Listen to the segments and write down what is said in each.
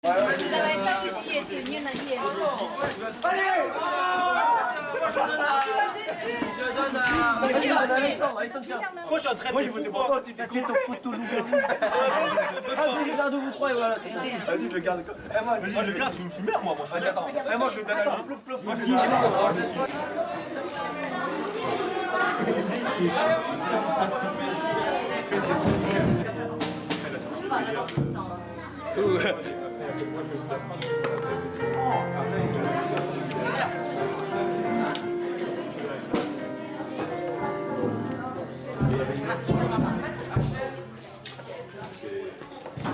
Moi je suis en train de vous voir si tu fais ton photo loup. Je garde vous trois et voilà. Vas-y, je le garde. Moi je le garde, je suis mère moi. Attends, moi je le donne à lui. Moi je le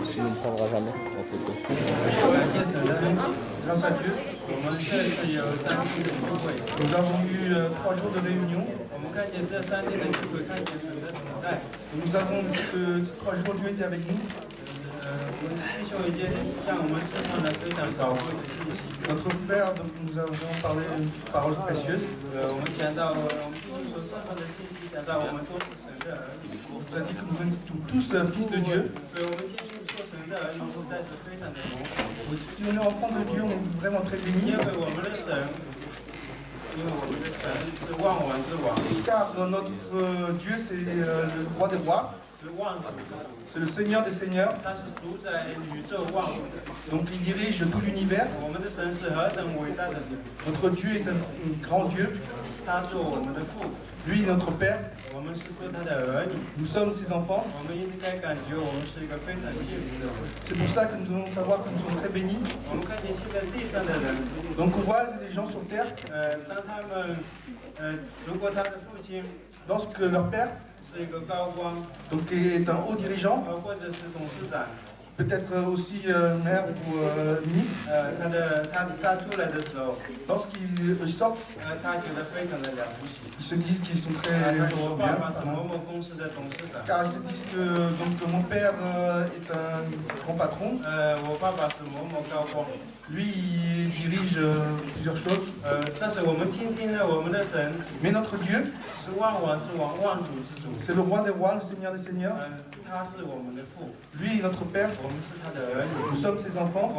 Tu ne me prendras jamais en photo. Grâce à Dieu, nous avons eu 3 jours de réunion. Nous avons vu que 3 jours Dieu était avec nous. Notre frère, donc, nous avons parlé une parole précieuse. On nous a dit que nous sommes tous fils de Dieu. Si on est enfant de Dieu, on est vraiment très bénis. Car notre Dieu, c'est le roi des rois. C'est le Seigneur des seigneurs. Donc il dirige tout l'univers. Notre Dieu est un grand Dieu. Lui est notre Père. Nous sommes ses enfants. C'est pour ça que nous devons savoir que nous sommes très bénis. Donc on voit les gens sur terre. Lorsque leur père donc, est un haut dirigeant, peut-être aussi maire ou ministre, lorsqu'ils sortent, ils se disent qu'ils sont très bien, car ils se disent que donc, mon père est un grand patron, lui il dirige plusieurs choses, mais notre Dieu, c'est le roi des rois, le Seigneur des seigneurs. Lui est notre Père. Nous sommes ses enfants.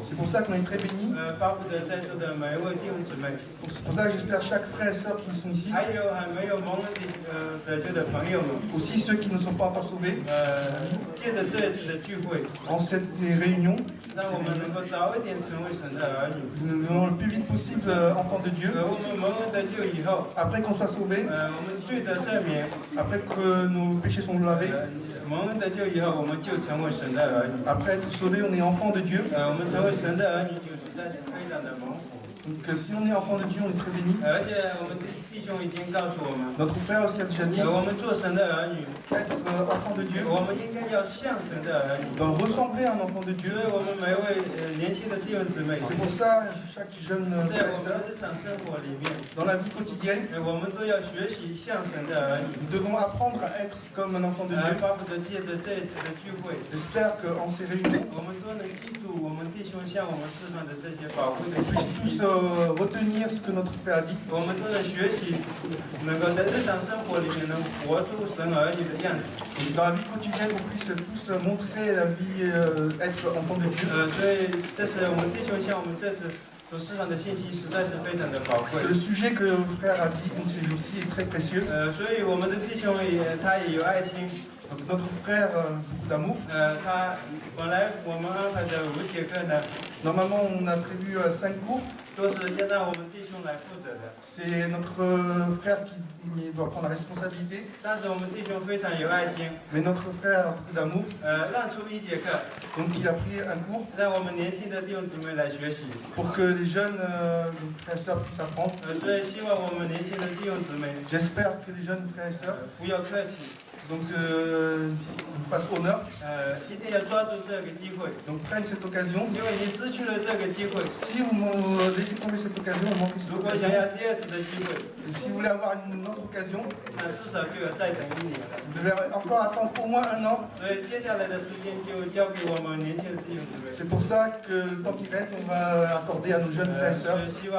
C'est pour ça qu'on est très bénis. C'est pour ça que j'espère chaque frère et sœur qui sont ici. Aussi ceux qui ne sont pas encore sauvés. En cette réunion, nous devons le plus vite possible enfants de Dieu. Après qu'on soit sauvés, après que nos péchés sont lavés, après être sauvés, on est enfant de Dieu. Donc si on est enfant de Dieu, on est très béni. Notre frère aussi a déjà dit, être enfant de Dieu, doit ressembler à un enfant de Dieu. C'est pour ça, chaque jeune frère et sœur, dans la vie quotidienne, nous devons apprendre à être comme un enfant de Dieu. J'espère qu'en ces réunions, on puisse tous retenir ce que notre Père a dit. Dans la vie quotidienne, on puisse tous montrer la vie, être enfant de Dieu. C'est le sujet que le frère a dit, donc ces jours-ci est très précieux. Donc notre frère a beaucoup d'amour. Normalement, on a prévu 5 cours. C'est notre frère qui doit prendre la responsabilité. Mais notre frère a beaucoup d'amour. Donc il a pris un cours pour que les jeunes frères et sœurs puissent apprendre. J'espère que les jeunes frères et sœurs donc nous fassent honneur. Donc prennent cette occasion. Si vous me laissez tomber cette occasion, vous manquez cette occasion. Et si vous voulez avoir une autre occasion, vous devez encore attendre au moins 1 an. C'est pour ça que le temps qui reste, on va accorder à nos jeunes frères et sœurs. C'est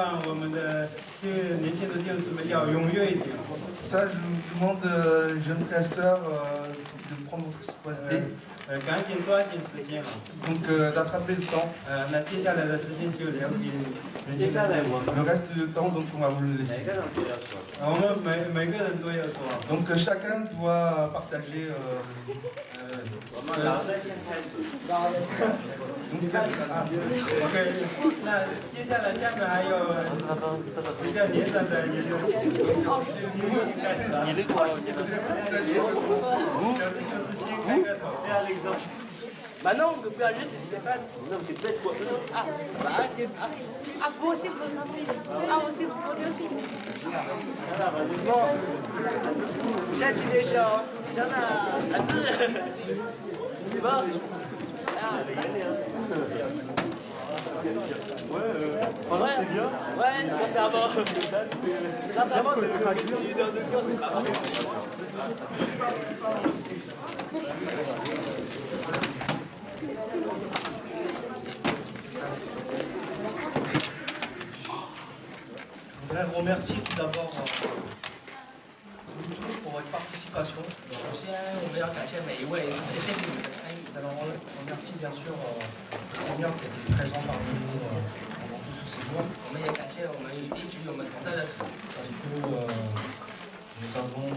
pour ça que je vous demande, jeunes frères et sœurs, de prendre votre responsabilité. 赶紧抓紧时间啊！ Donc d'attraper le temps. 那接下来的时间就留给接下来le reste du temps, donc on va vous le laisser. 我们每个人都要说。 Donc chacun doit partager. OK， 那接下来下面还有比较年长的一个，开始了。你那个小弟兄是先开个头。Bah non, on peut plus aller, c'est Stéphane. Non, c'est peut-être quoi. Ah, bah, ah, vous aussi, vous aussi. Ah, aussi, vous comptez aussi. Bon, j'ai tiré chaud. Tiens, là, c'est bon. Ouais, c'est bien. Ouais, ça fait avant. Ça fait avant, mais le continue dans deux cœurs, c'est pas grave. Je voudrais remercier tout d'abord vous tous pour votre participation. 首先，我们要感谢每一位，也谢谢你们的参与。 Nous allons remercier bien sûr le Seigneur qui a été présent parmi nous pendant tous ces jours. 我们也感谢我们一直与我们同在的主， Parce que nous avons,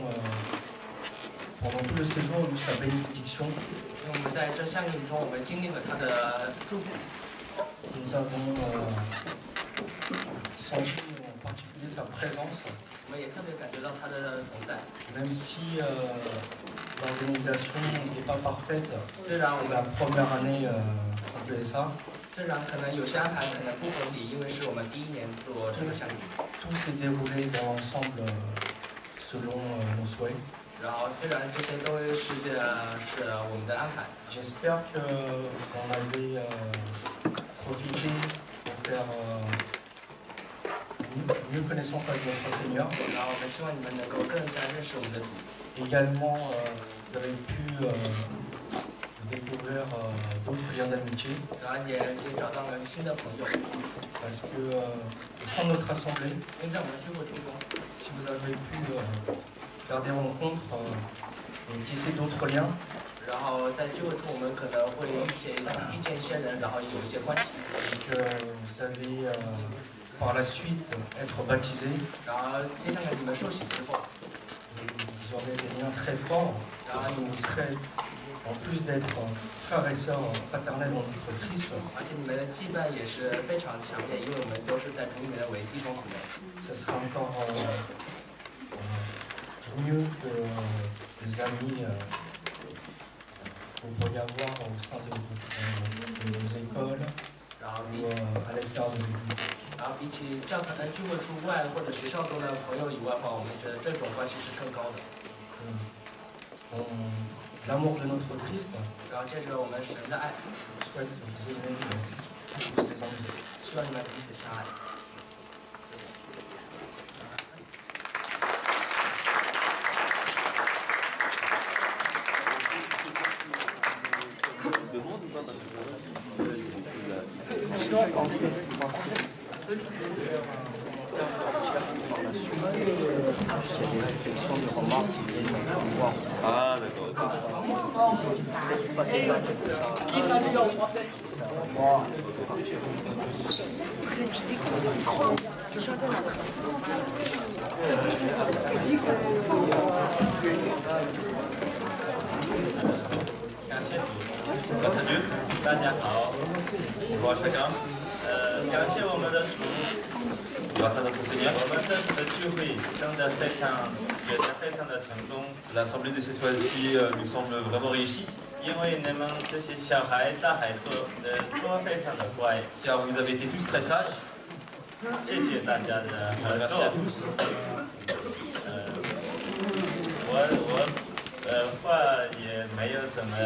pendant tout le séjour, eu sa bénédiction. 因为我们在这相遇中，我们经历了他的祝福， Nous avons senti en particulier sa présence, 我们也特别感觉到他的同在。 même si l'organisation n'est pas parfaite. C'est C'est la première année qu'on faisait ça. 虽然可能有些安排可能不合理，因为是我们第一年做这个项目， Tout s'est déroulé dans l'ensemble selon nos souhaits. 然后虽然这些都是我们的安排， J'espère qu'on avait profité pour faire mieux connaissance avec notre Seigneur. 然后我们希望你们能够更加认识我们的主， Également, vous avez pu découvrir d'autres liens d'amitié. 然后也找到了新的朋友， Parce que sans notre assemblée, 因为在我们的聚会初中， si vous avez pu faire des rencontres et tisser d'autres liens, 然后在聚会中我们可能会遇见一些人，然后有一些关系， et que vous allez par la suite être baptisés, 然后接下来你们受洗之后， vous aurez des liens très forts. Parce que vous serez, en plus d'être frères et sœurs paternels en notre Christ, 而且你们的羁绊也是非常强烈，因为我们都是在主里面为弟兄姊妹。 ce sera encore mieux que les amis que vous pourriez avoir au sein de vos écoles 然后 ou à l'extérieur de l'église. 然后比起教堂聚会之外或者学校中的朋友以外的话，我们觉得这种关系是更高的。 L'amour de notre Christ 然后借着我们神的爱， souhaite vous aimer tous les uns les autres. 希望你们彼此相爱。 Ah d'accord. Qui va lui en français? Grâce à Dieu，大家好，我是刚。感谢我们的主， Grâce à notre Seigneur, 我们这次的聚会真的觉得非常的成功， l'assemblée de cette fois-ci nous semble vraiment réussie, 因为你们这些小孩、大孩都非常的乖， car vous avez été tous très sages. 谢谢大家的合 Merci 作 à。tous. 我话也没有什么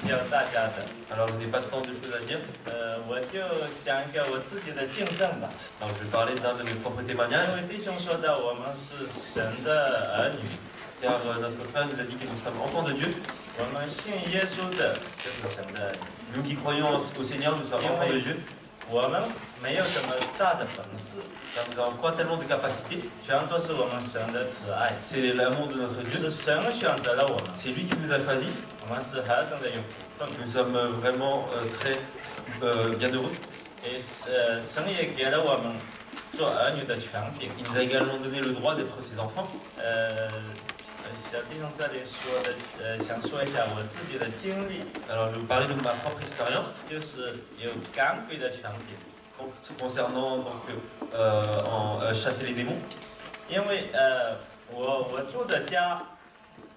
教大家的， Alors je n'ai pas tant de choses à dire, 我就讲一个我自己的见证吧。 alors je vais parler d'un de mes propres 因 témoignages, 为弟兄说的，我们是神的儿女， car notre frère nous a dit que nous sommes enfants de Dieu. 我们信耶稣的就是神的儿女。 Nous qui croyons au Seigneur, nous sommes enfants de Dieu. 我们没有什么大的本事， car nous n'avons pas tellement de capacités. 全都是我们神的慈爱， C'est l'amour de notre Dieu. 是神选择了我们， C'est lui qui nous a choisis. 我们是何等的有福分。 Nous sommes vraiment très bienheureux. 也神也给了我们做儿女的权柄。 Il nous a également donné le droit d'être ses enfants. 小弟兄这里说的，想说一下我自己的经历， Alors je vais vous parler de ma propre expérience 就是有赶鬼的权柄。 concernant donc, chasser les démons. 因为我住的家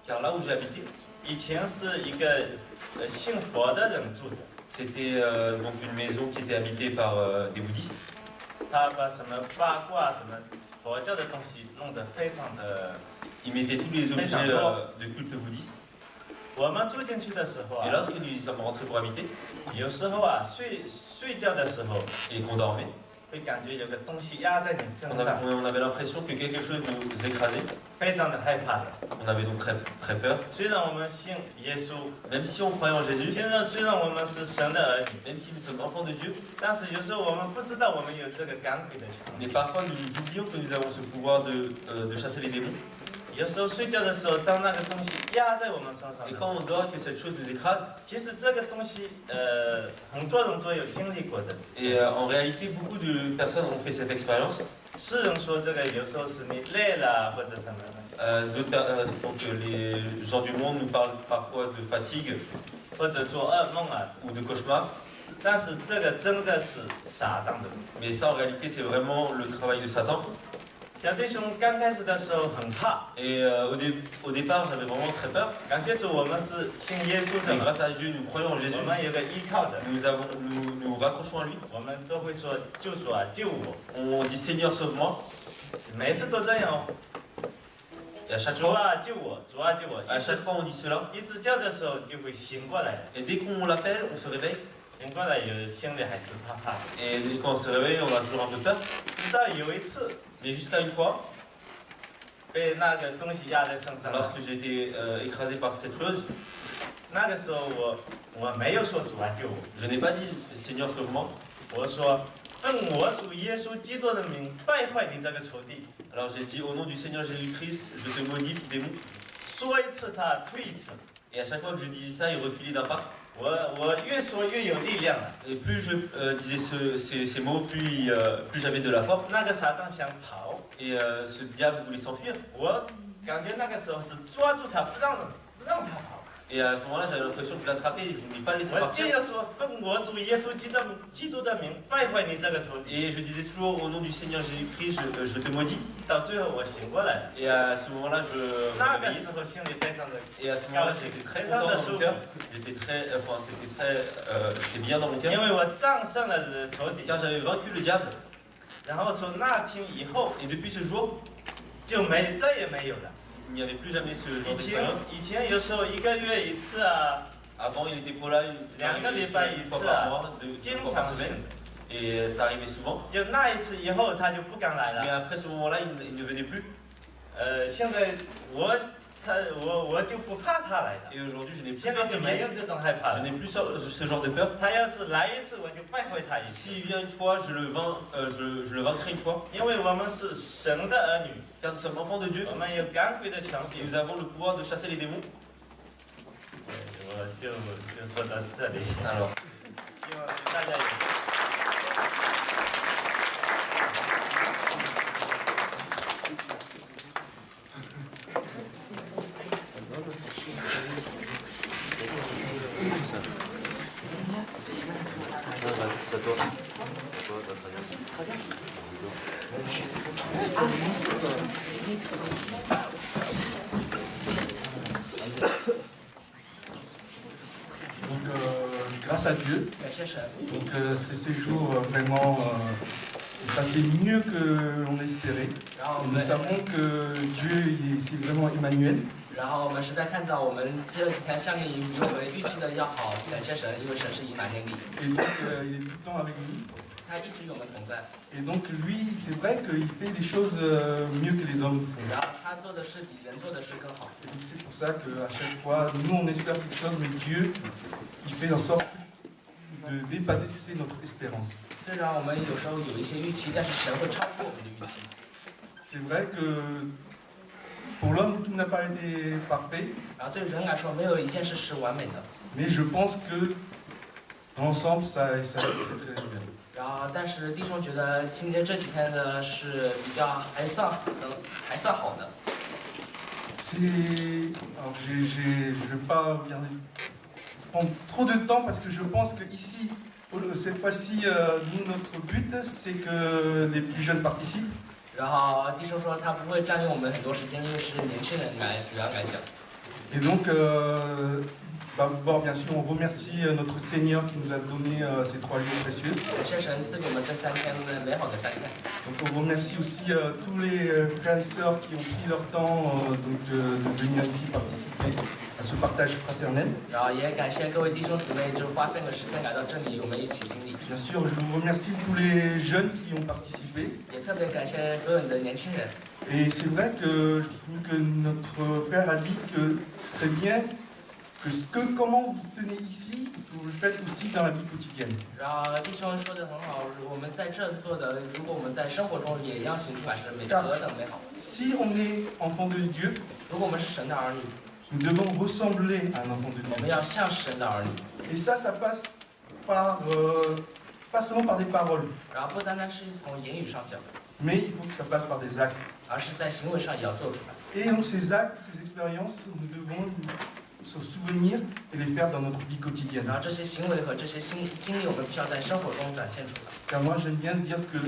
Car là où j'ai habité, 以前是一个信佛的人住的， c'était donc une maison qui était habitée par des bouddhistes. 他把什么八卦、什么佛教的东西弄得非常的。 Ils mettaient tous les objets de culte bouddhiste. 我们住进去的时候 Et 啊， lorsque nous sommes rentrés pour habiter 有时候啊睡觉的时候， et qu'on dormait, 会感觉有个东西压在你身 on 上， avait l'impression que quelque chose nous écrasait. 非常的害怕的。 On avait donc très peur. 虽然我们信耶稣， Même si on croyait en Jésus, 虽然我们是神的儿女， même si nous sommes enfants de Dieu, 但是有时候我们不知道我们有这个赶鬼的权利。 mais parfois nous oublions que nous avons ce pouvoir de chasser les démons. 有时候睡觉的时候，当那个东西压在我们身上 Et 的时 quand 候， on dort, que cette chose nous écrase, 其实这个东西很多人都有经历过的。 et en réalité beaucoup de personnes ont fait cette expérience. 世人说这个有时候是你累了或者什么的， Donc les gens du monde nous parlent parfois de fatigue 或者做噩梦啊。 ou de cauchemar, 但是这个真的是撒旦的。 mais ça en réalité c'est vraiment le travail de Satan. 小弟兄刚开始的时候很怕， Et au départ j'avais vraiment très peur, 感谢主，我们是信耶稣的 mais 嘛， grâce à Dieu nous croyons en Jésus, 我们有个依靠的， nous raccrochons à lui, 我们都会说救主啊救我， on dit Seigneur sauve-moi, 每次都这样哦， et à chaque 主 fois, 啊救我，主啊救我， à chaque fois on dit cela, 一直叫的时候就会醒过来， et dès qu'on l'appelle on se réveille, 醒过来有心里还是怕怕的。 et quand on se réveille on a toujours un peu peur, 直到有一次 mais jusqu'à une fois, 被那个东西压在身上了， lorsque j'ai été écrasé par cette chose, 那个时候我没有说主啊救我， je n'ai pas dit Seigneur sauve-moi, 我说奉我主耶稣基督的名败坏你这个仇敌， alors j'ai dit au nom du Seigneur Jésus-Christ, je te maudis démon, 说一次他退一次， et à chaque fois que je disais ça il reculait d'un pas, 我越说越有力量了。 et plus je disais ces mots, plus j'avais de la force, 那个撒旦想跑， et ce diable voulait s'enfuir, 我感觉那个时候是抓住他不让他跑， et à ce moment-là j'avais l'impression que je l'attrapais et je ne voulais pas le laisser 我 partir. 就要说奉我主耶稣基督的名败坏你这个仇敌， Et je disais toujours au nom du Seigneur Jésus-Christ, je te maudis. 到最后我醒过来了， Et à ce moment-là, je me 那个 réveillais. 时候心里非常的 Et à ce moment-là, j'étais très content dans mon cœur. C'était bien dans mon 因 cœur. 为我战胜了仇敌， Car j'avais vaincu le diable. 然后从那天以后 Et depuis ce jour, 就再也没有了。 il n'y avait plus jamais ce genre 以 d'expérience. 前有时候一个月一次啊， Avant, il était pour là两个礼拜一次啊， une fois par mois, deux 经 fois 常 par 性 semaine. 的。 Et ça arrivait souvent. 就那一次以后他就不敢来 Mais 了。 après ce moment-là, il ne venait plus. 现在我就不怕他来了。 Et aujourd'hui, je n'ai plus 现在 peur 就 qu'il 没有 vienne. 这种害怕 Je 了。 n'ai plus ce genre de peur. 他要是来一次，我就败坏他一次。 S'il vient une fois, je le vaincrai une fois. 因为我们是神的儿女， Car nous sommes enfants de Dieu. 我们有赶鬼的权柄。 Nous avons le pouvoir de chasser les démons. 我就说到这里， Alors, 希望大家有。Donc, grâce à Dieu, 感谢神， donc, ces séjours vraiment passaient mieux que l'on espérait. 然后 Et 我 nous 们， savons que Dieu, c'est vraiment Emmanuel. 然后我们实在看到我们这几天相比比我们预期的要好，感谢神，因为神是以马内利， Et donc, il est tout le temps avec nous. 他一直与我们同在， Et donc, lui, c'est vrai qu'il fait des choses mieux que les hommes font. 然后他做的事比人做的事更好， Et donc, c'est pour ça qu'à chaque fois, nous, on espère quelque chose, mais Dieu, il fait en sorte de dépasser notre espérance. 虽然我们有时候有一些预期，但是神会超出我们的预期。 C'est vrai que pour l'homme, tout n'a pas été parfait, 然后对人来说，没有一件事是完美的。 mais je pense que dans l'ensemble, ça a été très très bien. 然后，但是弟兄觉得今天这几天的是比较还算好的。 Alors, je ne vais pas prendre trop de temps parce que je pense que ici, cette fois-ci, nous, notre but, c'est que les plus jeunes participent. 然后弟兄说他不会占用我们很多时间，因为是年轻人主要来讲。 Et donc, d'abord, bien sûr, on remercie notre Seigneur qui nous a donné ces 3 jours précieux. 感谢神赐给我们这3天的美好的3天。 Donc, on remercie aussi tous les frères et sœurs qui ont pris leur temps de venir ici participer à ce partage fraternel. 然后也感谢各位弟兄姊妹，就花费了时间来到这里，我们一起经历。 Bien sûr, je remercie tous les jeunes qui y ont participé. 也特别感谢所有的年轻人。 Et c'est vrai que notre frère a dit que ce serait bien comment vous tenez ici, vous le faites aussi dans la vie quotidienne. 然后弟兄说的很好，我们在这做的，如果我们在生活中也一样行出来，是何等美好。 Si on est enfant de Dieu, 如果我们是神的儿女， nous devons ressembler à un enfant de 我 Dieu. 们要像神的儿女。 Et ça passe par, pas seulement par des paroles, 然后不单单是从言语上讲， mais il faut que ça passe par des actes. 而是在行为上也要做出来。 Et donc ces actes, ces expériences, nous devons se souvenir et les faire dans notre vie quotidienne. 然后这些行为和这些经历，我们必须要在生活中展现出来。 Car moi j'aime bien dire que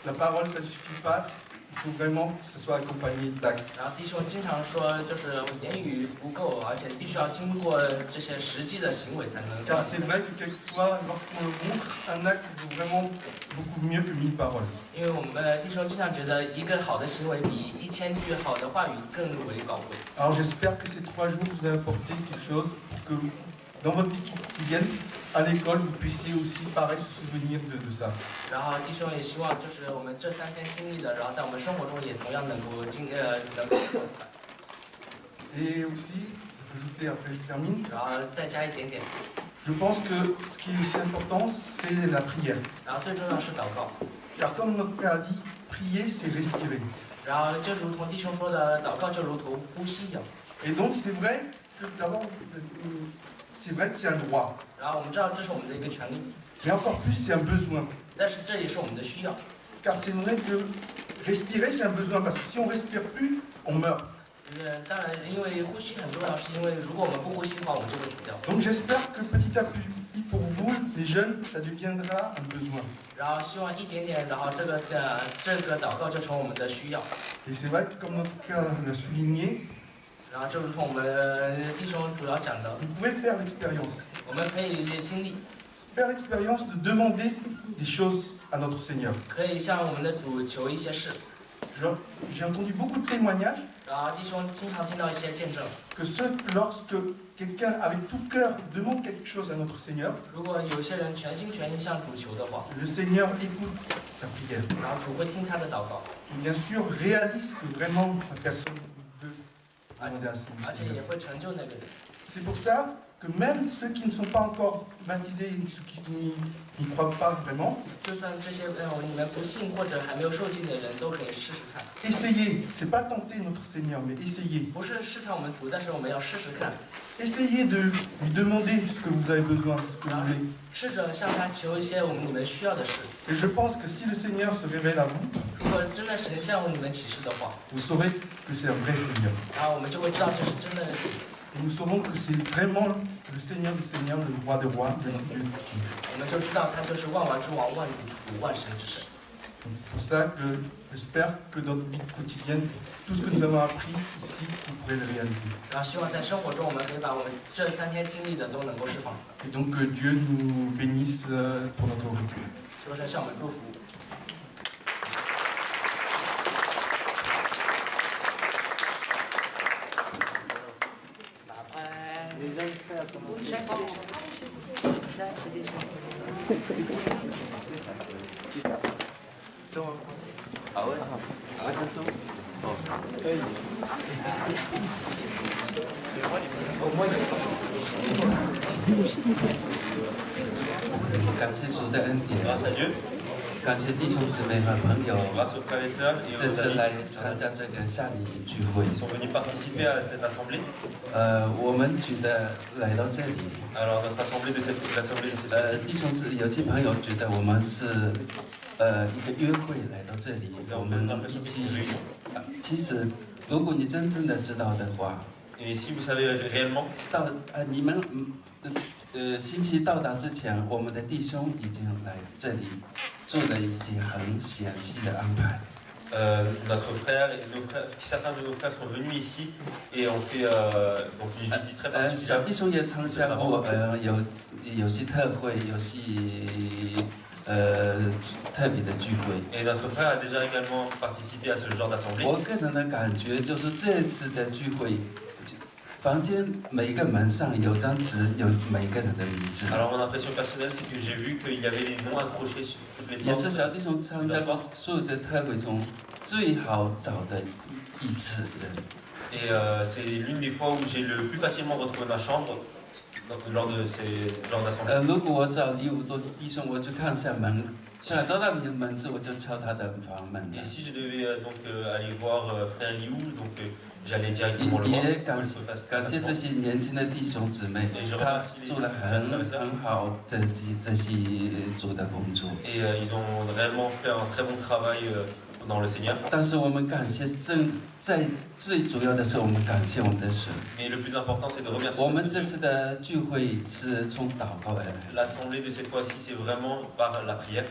la parole ça ne suffit pas, il faut vraiment que ça soit accompagné d'actes. 然后弟兄经常说，就是言语不够，而且必须要经过这些实际的行为才能。 Car c'est vrai que quelquefois, lorsqu'on le montre, un acte vaut vraiment beaucoup mieux que 1000 paroles. 因为我们弟兄经常觉得一个好的行为比1000句好的话语更为宝贵。 Alors j'espère que ces 3 jours vous ont apporté quelque chose pour que dans votre vie quotidienne, à l'école, vous puissiez aussi pareil se souvenir de ça. 然后弟兄也希望就是我们这3天经历的，然后在我们生活中也同样能够做出来。 Et aussi, rajouter après je termine, 然后再加一点点。 je pense que ce qui est aussi important, c'est la prière. 然后最重要是祷告。 Car comme notre Père a dit, prier c'est respirer. 然后就如同弟兄说的，祷告就如同呼吸一样。 Et donc c'est vrai que d'abord, c'est vrai que c'est un droit. 然后我们知道这是我们的一个权利， Mais encore plus, c'est un besoin. 但是这也是我们的需要。 Car c'est vrai que respirer, c'est un besoin. Parce que si on ne respire plus, on meurt. 当然，因为呼吸很重要，是因为如果我们不呼吸的话，我们就会死掉。 Donc j'espère que petit à petit, pour vous, les jeunes, ça deviendra un besoin. 然后希望一点点，然后这个祷告就成我们的需要。 Et c'est vrai que comme notre Père l'a souligné, 然后就如同我们弟兄主要讲的， vous pouvez faire l'expérience. 我们可以经历， Faire l'expérience de demander des choses à notre Seigneur. 可以向我们的主求一些事。 J'ai entendu beaucoup de témoignages 然后弟兄经常听到一些见证， que lorsque quelqu'un avec tout cœur demande quelque chose à notre Seigneur, 如果有些人全心全意向主求的话， le Seigneur écoute sa prière. 然后主会听他的祷告， Et bien sûr, réalise que vraiment la personne veut demander à son 而且也 Seigneur. 会成就那个人。 C'est pour ça que même ceux qui ne sont pas encore baptisés, ceux qui n'y croient pas vraiment, 就算这些你们不信或者还没有受浸的人都可以试试看， essayez. C'est pas tenter notre Seigneur, mais essayez. 不是试探我们主，但是我们要试试看， Essayez de lui demander ce que vous avez besoin, ce que vous voulez. 试着向他求一些你们需要的事。 Et je pense que si le Seigneur se révèle à vous, 如果真的神向你们启示的话， vous saurez que c'est un vrai Seigneur. 然后我们就会知道这是真的主， Et nous saurons que c'est vraiment le Seigneur des Seigneurs, le roi des rois, le Dieu de Dieu. 我们就知道他就是万王之王、万主之主、万神之神。 Donc c'est pour ça que j'espère que dans notre vie quotidienne, tout ce que nous avons appris ici, vous pourrez le réaliser. 然后希望在生活中，我们可以把我们这3天经历的都能够释放出来。 Et donc que Dieu nous bénisse pour notre retour. 求神向我们祝福。啊ouais? Ah ouais, 感谢主的恩典， Grâce à Dieu, 感谢弟兄姊妹和朋友， grâce aux frères et sœurs et 这 aux 次 amis 来参加这个夏令营聚会。 qui sont venus participer à cette assemblée. 我们觉得来到这里， Alors notre assemblée de l'assemblée de cette fois-ci, 弟兄有些朋友觉得我们是一个约会来到这里，我们一起。其实，如果你真正的知道的话， et si vous savez réellement, 你们星期到达之前，我们的弟兄已经来这里做了一些很详细的安排。 notre frère et nos frères, certains de nos frères sont venus ici et ont fait donc une visite très 小 particulière. 弟兄也参加过有些特会，有些特别的聚会。 Et notre frère a déjà également participé à ce genre d'assemblée. 我个人的感觉就是这次的聚会，房间每一个门上有张纸，有每个人的名字。 Alors mon impression personnelle, c'est que j'ai vu qu'il y avait les noms accrochés sur toutes les 也是 portes. 小弟兄参加过所有的特会中最好找的一次人。 Et c'est l'une des fois où j'ai le plus facilement retrouvé ma chambre lors de ces genres d'assemblées. 如果我找李武多弟兄，我就看一下门，找到门字我就敲他的房门。 Et si je devais donc aller voir frère Liu, donc j'allais directement le voir. 也感谢这些年轻的弟兄姊妹，他做了很好的这些主的工作。 Et ils ont réellement fait un très bon travail dans le Seigneur. 但是我们感谢在最主要的是我们感谢我们的神。 Mais le plus important, c'est de remercier 我们 notre 这 Dieu. 次的聚会是从祷告而来。 L'assemblée de cette fois-ci, c'est vraiment par la prière.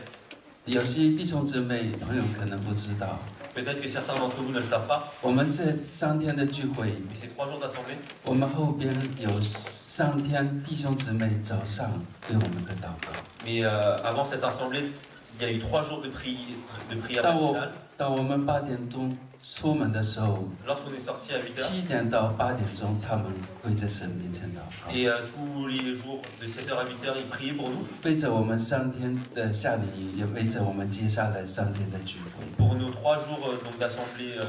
有些弟兄姊妹朋友可能不知道， Peut-être que certains d'entre vous ne le savent pas, 我们这3天的聚会， mais ces 3 jours d'assemblée, 我们后边有3天弟兄姊妹早上为我们的祷告。 mais avant cette assemblée, il y a eu 3 jours de prière 当 matinale. 当我们8点钟出门的时候， Lorsqu'on est sorti à 8 heures, 7点到8点钟，他们跪在神面前祷告， et tous les jours de 7h à 8h, ils priaient pour nous, 为着我们3天的夏令营，也为着我们接下来3天的聚会。 pour nos 3 jours donc d'assemblée au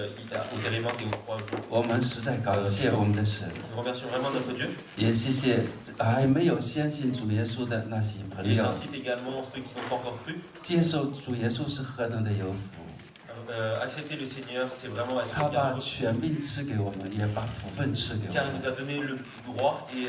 Télément et aux 3 jours. 我们实在感谢我们的神， Nous remercions vraiment notre Dieu. 也谢谢还没有相信主耶稣的那些朋 Et 友， j'incite également ceux qui n'ont pas encore cru. 接受主耶稣是何等的有福。 Accepter le Seigneur, c'est vraiment être 他把 bienheureux, 权柄赐给我们，也把福分赐给 car 我 il 们， nous a donné le droit et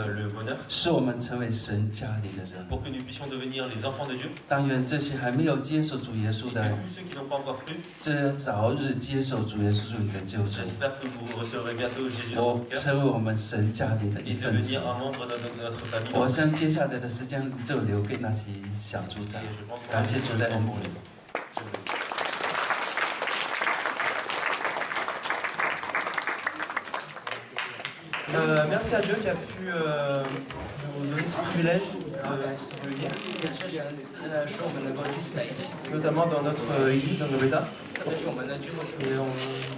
le bonheur 使我们成为神家里的人。 pour que nous puissions devenir les enfants de Dieu. 但愿这些还没有接受主耶稣 Et 的， que tous ceux qui n'ont pas encore cru, 这早日接受主耶稣做你的救主， j'espère que vous recevrez bientôt Jésus dans 我 votre cœur 成为我们神家里的一 et 份子 devenir。un membre de notre famille. 我想接下来的时间就留给那些小组长 Et。je pense qu'on 感 va 谢 laisser 主 le 的 temps 恩 pour 典 les-。Merci à Dieu qui a pu nous donner ce privilège de venir, 感谢神，使我们能够聚集在一起， notamment dans notre église, dans nos états. 特别是我们的聚会处。 Et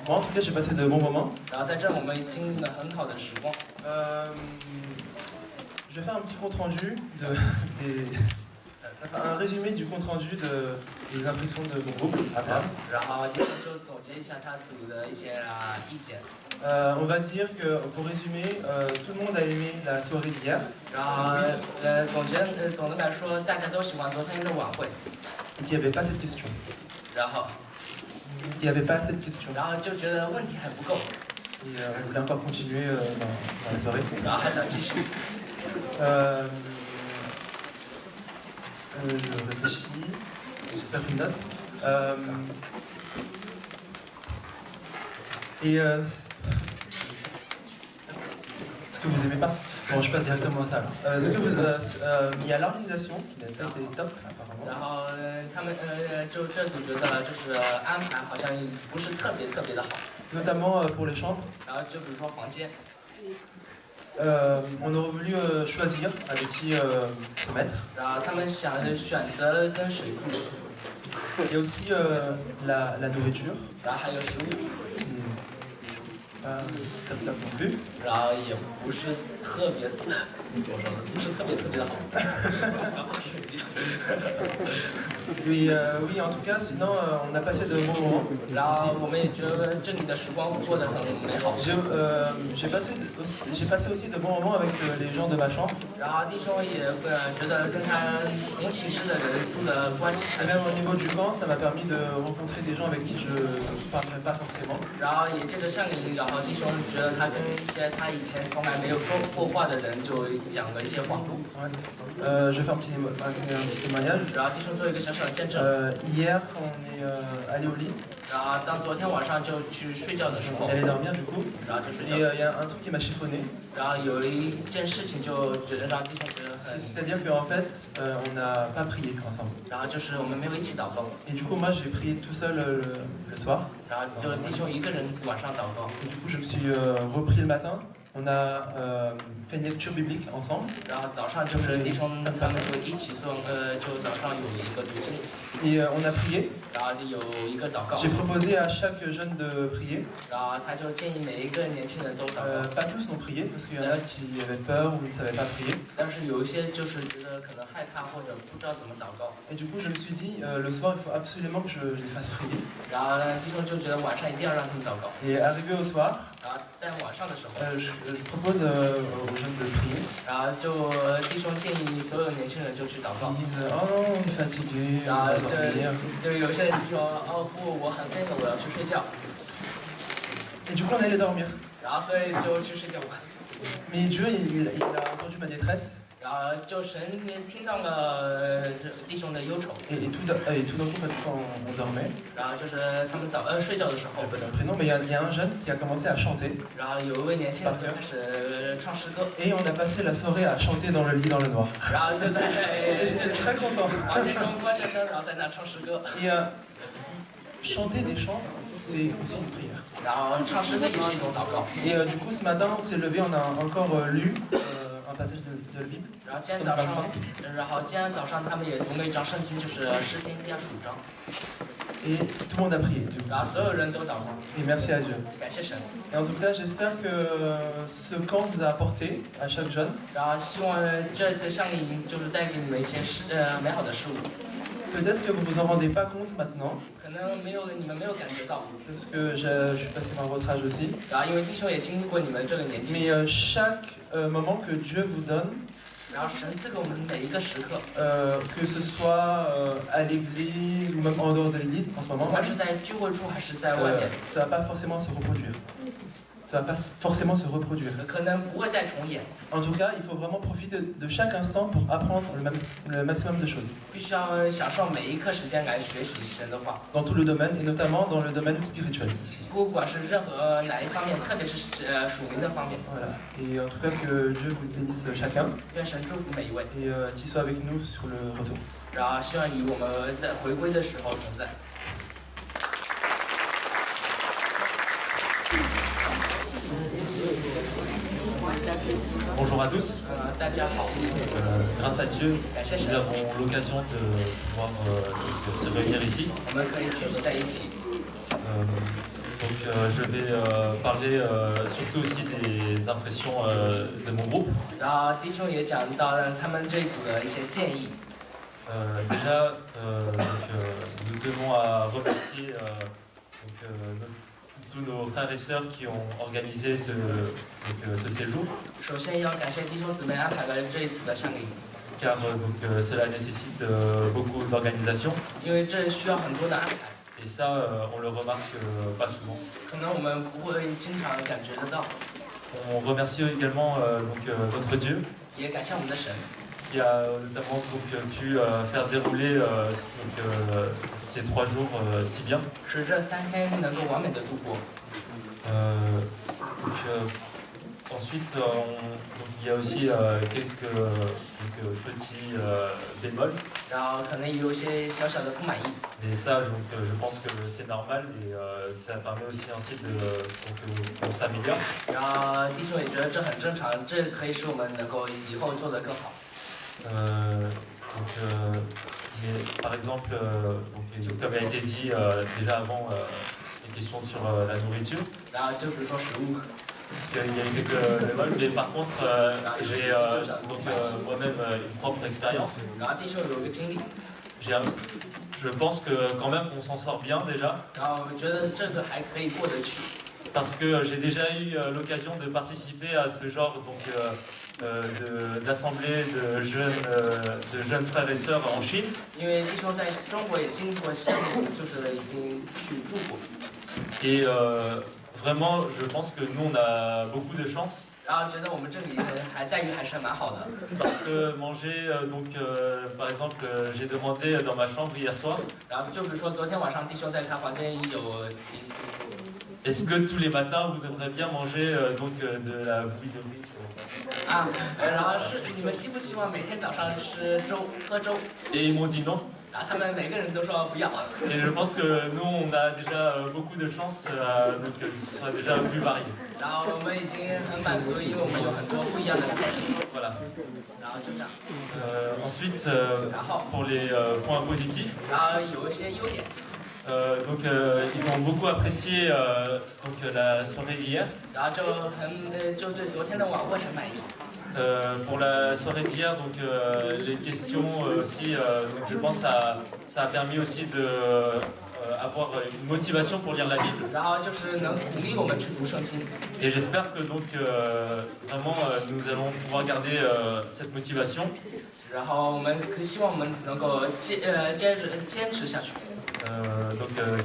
moi, en tout cas, j'ai passé de bons moments. 然后在这我们经历了很好的时光。 Je vais faire un petit compte rendu un résumé du compte rendu des impressions de mon groupe. 然后一会儿就总结一下他组的一些意见。 On va dire que, pour résumer, tout le monde a aimé la soirée d'hier. 然后总的来说，大家都喜欢昨天的晚会。 Et qu'il n'y avait pas cette question. 然后 Il n'y avait pas cette question. 然后就觉得问题还不够， Et on voulait encore continuer dans la soirée. 然后还想继续。 Je réfléchis, j'ai pas pris de notes. Ce que vous aimez pas, bon, je passe directement à ça alors. Il y a l'organisation qui a été top apparemment. 然后他们就这组觉得就是安排好像不是特别的好。 Notamment pour les chambres. 然后就比如说房间， On aurait voulu choisir avec qui se mettre. 然后他们想选择跟谁住， Il y a aussi la nourriture. 然后还有食物， Top top non plus. 然后也不是特别的好。Oui, en tout cas, sinon on a passé de bons moments. 然后我们也觉得这里的时光过得很美好。J'ai passé aussi de bons moments avec les gens de ma chambre. 然后弟兄也觉得跟他同寝室的人住的关系 Et 很 même au niveau du camp, ça m'a permis de rencontrer des gens avec qui je ne parlerais pas forcément. 然后也借着夏令营，然后弟兄觉得他跟一些他以前从来没有说过话的人就讲了一些话。Je vais faire un petit témoignage. 然后弟兄做一个小小的见证。Hier, on est allé au lit. 然后当昨天晚上就去睡觉的时候， On est allé dormir du coup. 然后就睡 Et 觉。 il y a un truc qui m'a chiffonné. 然后有一件事情就觉得让弟兄觉得很， C'est-à-dire qu'en fait, on n'a pas prié ensemble. 然后就是我们没有一起祷告， Et du coup, moi, j'ai prié tout seul le soir. 然后就弟兄一个人晚上祷告。 Et du coup, je me suis repris le matin. On a fait une lecture biblique ensemble. 然后早上就是弟兄他们就一起做，就早上有一个读经， Et on a prié. 然后有一个祷告， J'ai proposé à chaque jeune de prier. 然后他就建议每一个年轻人都祷告， Pas tous n'ont prié parce qu'il y en a qui avaient peur ou ne savaient pas prier. 但是有一些就是觉得可能害怕或者不知道怎么祷告， Et du coup, je me suis dit, le soir, il faut absolument que je les fasse prier. 然后呢弟兄就觉得晚上一定要让他们祷告， Et arrivé au soir, 然后在晚上的时候， je propose aux jeunes de prier. 然后就弟兄建议所有年轻人就去祷告 Ils。disent, oh non, on est fatigué, on va dormir. 就有些人就说，哦不，我很累了，我要去睡觉， Et du coup, on est allé dormir. 然后所以就去睡觉吧。 Mais Dieu, il a entendu ma détresse. 然后就神听到了弟兄的忧愁， Et tout d'un coup, quand on dormait, 然后就是他们睡觉的时候 je， sais pas leur prénom, mais il y a un jeune qui a commencé à chanter. 然后有一位年轻人就开始唱诗歌， Et on a passé la soirée à chanter dans le lit dans le noir. 然后就 Et 在 j'étais très content. 房间中关着灯，然后在那唱诗歌， Et chanter des chants, c'est aussi une prière. 然后唱诗歌也是一种祷告。 Et du coup, ce matin, on s'est levé, on a encore lu un passage de la Bible. 然后今天早上，他们也读了一章圣经，就是诗篇第25章， Et tout le monde a prié. Du coup. 然后所有人都祷告， Et merci à Dieu. 感谢神。 Et en tout cas, j'espère que ce camp vous a apporté à chaque jeune 然后希望这次夏令营就是带给你们一些美好的事物， Peut-être que vous vous en rendez pas compte maintenant, 可能你们没有感觉到， parce que je suis passé par votre âge aussi. 然后因为弟兄也经历过你们这个年纪， Mais chaque moment que Dieu vous donne, 然后神赐给我们每一个时刻， que ce soit à l'église ou même en dehors de l'église, en ce 不 moment, 管是在聚会处还是在外面， ça va pas forcément se reproduire. Ça va pas forcément se reproduire. 可能不会再重演， En tout cas, il faut vraiment profiter de chaque instant pour apprendre le maximum de choses. 必须要享受每一刻时间来学习神的话， Dans tout le domaine, et notamment dans le domaine spirituel ici. 不管是任何哪一方面，特别是属灵的方面， Voilà. Et en tout cas, que Dieu vous bénisse chacun 愿神祝福每一位， et qu'il soit avec nous sur le retour. 然后希望与我们在回归的时候同在。 Bonjour à tous. 大家好， Grâce à Dieu, 感谢 nous 神， avons l'occasion de pouvoir donc, se réunir ici. 我们可以聚集在一起。 Je vais parler surtout aussi des impressions de mon groupe. 然后弟兄也讲到他们这一组的一些建议。 Déjà, nous tenons à remercier tous nos frères et sœurs qui ont organisé ce séjour, 首先要感谢弟兄姊妹安排了这一次的夏令营， car cela nécessite beaucoup d'organisation. 因为这需要很多的安排， Et ça, on le remarque pas souvent. 可能我们不会经常感觉得到。 On remercie également notre Dieu, 也感谢我们的神， qui a notamment pu faire dérouler ces 3 jours si bien. 使这3天能够完美的度过。 Ensuite, il y a aussi quelques petits bémols. 然后可能也有一些小小的不满意， Et ça, je pense que c'est normal et ça permet aussi ainsi qu'on s'améliore. 然后弟兄也觉得这很正常，这可以使我们能够以后做得更好。 Mais par exemple, comme a été dit déjà avant, les questions sur la nourriture. 然后就比如说食物， Il y a eu quelques bémols, mais par contre, j'ai moi-même une propre expérience. 然后弟兄有一个经历， Je pense que quand même on s'en sort bien déjà. 然后我觉得这个还可以过得去。 Parce que j'ai déjà eu l'occasion de participer à ce genre d'assemblée de jeunes frères et sœurs en Chine. 因为弟兄在中国也经历过项目，就是已经去住过。 Et vraiment, je pense que nous on a beaucoup de chance. 然后觉得我们这里还待遇还是蛮好的。 Parce que manger, par exemple, j'ai demandé dans ma chambre hier soir. 然后就比如说昨天晚上弟兄在他房间有。 Est-ce que tous les matins vous aimeriez bien manger de la bouillie de riz? 啊，然后是你们希不希望每天早上吃粥喝粥？ Et ils m'ont dit non. 然后他们每个人都说不要。 Et je pense que nous on a déjà beaucoup de chance, donc ce sera déjà plus varié. 然后我们已经很满足，因为我们有很多不一样的开心。 Voilà. 然后就这样。 Ensuite, pour les points positifs. 然后有一些优点。 ils ont beaucoup apprécié la soirée d'hier. 然后就对昨天的晚会很满意。 Pour la soirée d'hier, les questions aussi, je pense que ça a permis aussi d'avoir une motivation pour lire la Bible. 然后就是能鼓励我们去读圣经。 Et j'espère que vraiment nous allons pouvoir garder cette motivation. 然后我们希望我们能够坚持下去。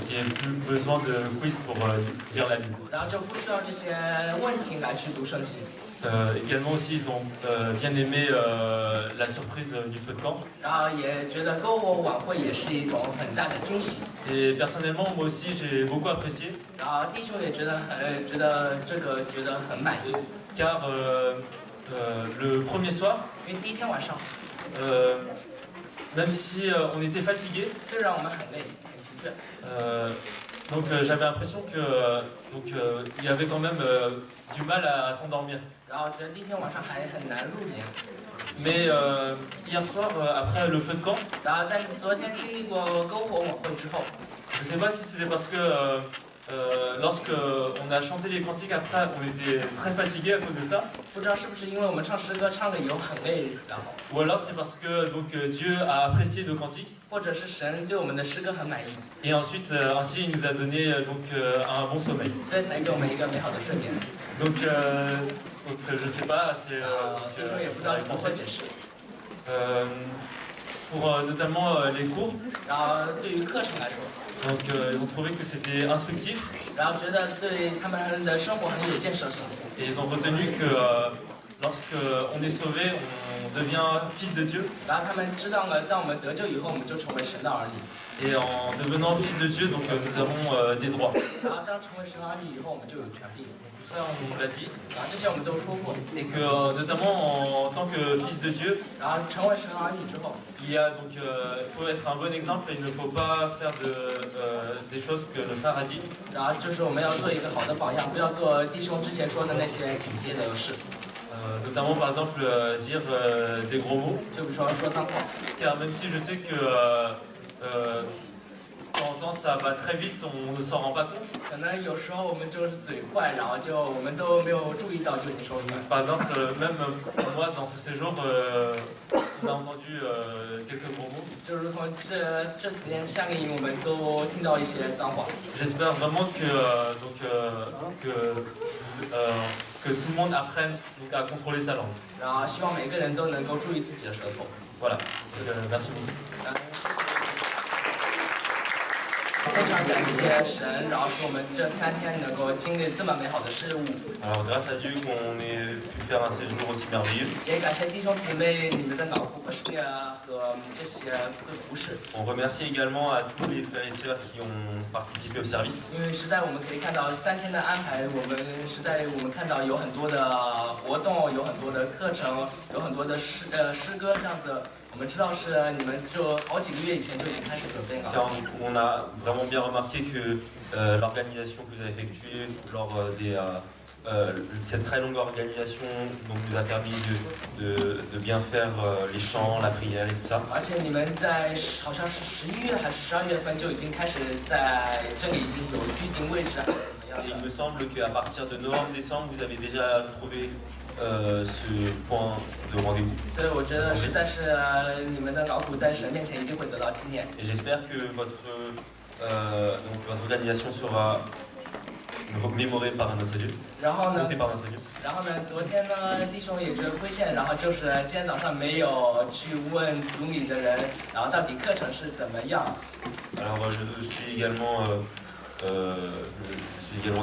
qui ait plus besoin de quiz pour lire la Bible. 然后就不需要这些问题来去读圣经。 Également aussi, ils ont bien aimé la surprise du feu de camp. 然后也觉得篝火晚会也是一种很大的惊喜。 Et personnellement, moi aussi, j'ai beaucoup apprécié. 然后弟兄也觉得很满意。 Car le premier soir, 因为第一天晚上， même si on était fatigué, 虽然我们很累很疲倦， j'avais l'impression que il y avait quand même du mal à s'endormir. 然后觉得第一天晚上还很难入眠。 Mais hier soir, après le feu de camp, 然后但是昨天经历过篝火晚会之后， je ne sais pas si c'était parce que lorsque on a chanté les cantiques après, on était très fatigué à cause de ça. 不知道是不是因为我们唱诗歌唱的有很累，然后 Ou alors c'est parce que Dieu a apprécié nos cantiques. 或者是神对我们的诗歌很满意， Et ensuite, ainsi, il nous a donné un bon sommeil. 所以才给我们一个美好的睡眠。 Je sais pas, c'est 弟兄也不知道怎么会解释。 pour notamment les cours. 然后对于课程来说， ils ont trouvé que c'était instructif. 然后觉得对他们的生活很有建设性。 Et ils ont retenu que lorsque on est sauvé, on devient fils de Dieu. 然后他们知道了，当我们得救以后，我们就成为神的儿女。 Et en devenant fils de Dieu, nous avons des droits. 然后当成为神儿女以后，我们就有权利。 Tout ça, on l'a dit. 然后这些我们都说过。 Et que notamment en tant que fils de Dieu, 然后成为神儿女之后， il y a il faut être un bon exemple et il ne faut pas faire des choses que le frère a dit. 然后就是我们要做一个好的榜样，不要做弟兄之前说的那些警戒的事。 Notamment par exemple dire des gros mots. 就比如说说脏话。 Car même si je sais que de temps en temps ça va très vite, on ne s'en rend pas compte. 可能有时候我们就是嘴快，然后我们都没有注意到就已经说出来。 Par exemple, même moi dans ce séjour, on a entendu quelques gros mots. 就如同这几天夏令营，我们都听到一些脏话。 J'espère vraiment que tout le monde apprenne à contrôler sa langue. 然后希望每个人都能够注意自己的舌头。 Voilà. Merci beaucoup. 非常感谢神，然后使我们这3天能够经历这么美好的事物。 Alors grâce à Dieu qu'on ait pu faire un séjour aussi merveilleux. 也感谢弟兄姊妹你们的劳苦和这些服侍。 On remercie également à tous les frères et sœurs qui ont participé au service. 因为实在我们可以看到3天的安排，我们看到有很多的活动，有很多的课程，有很多的诗歌这样子。 我们知道是你们就好几个月以前就已经开始准备了。 On a vraiment bien remarqué que l'organisation que vous avez effectuée lors cette très longue organisation nous a permis de bien faire les chants, la prière et tout ça. 而且你们在好像是11月还是12月份就已经开始在这里已经有预定位置，怎么样 Et il me semble qu'à partir de novembre-décembre, vous avez déjà trouvé ce point de rendez-vous. 所以我觉得实在是你们的劳苦在神面前一定会得到纪念。 Et j'espère que votre organisation sera mémorée par notre Dieu, 然后呢， comptée par notre Dieu. 昨天呢，弟兄也觉得亏欠，然后就是今天早上没有去问组里的人，然后到底课程是怎么样。 Alors je suis également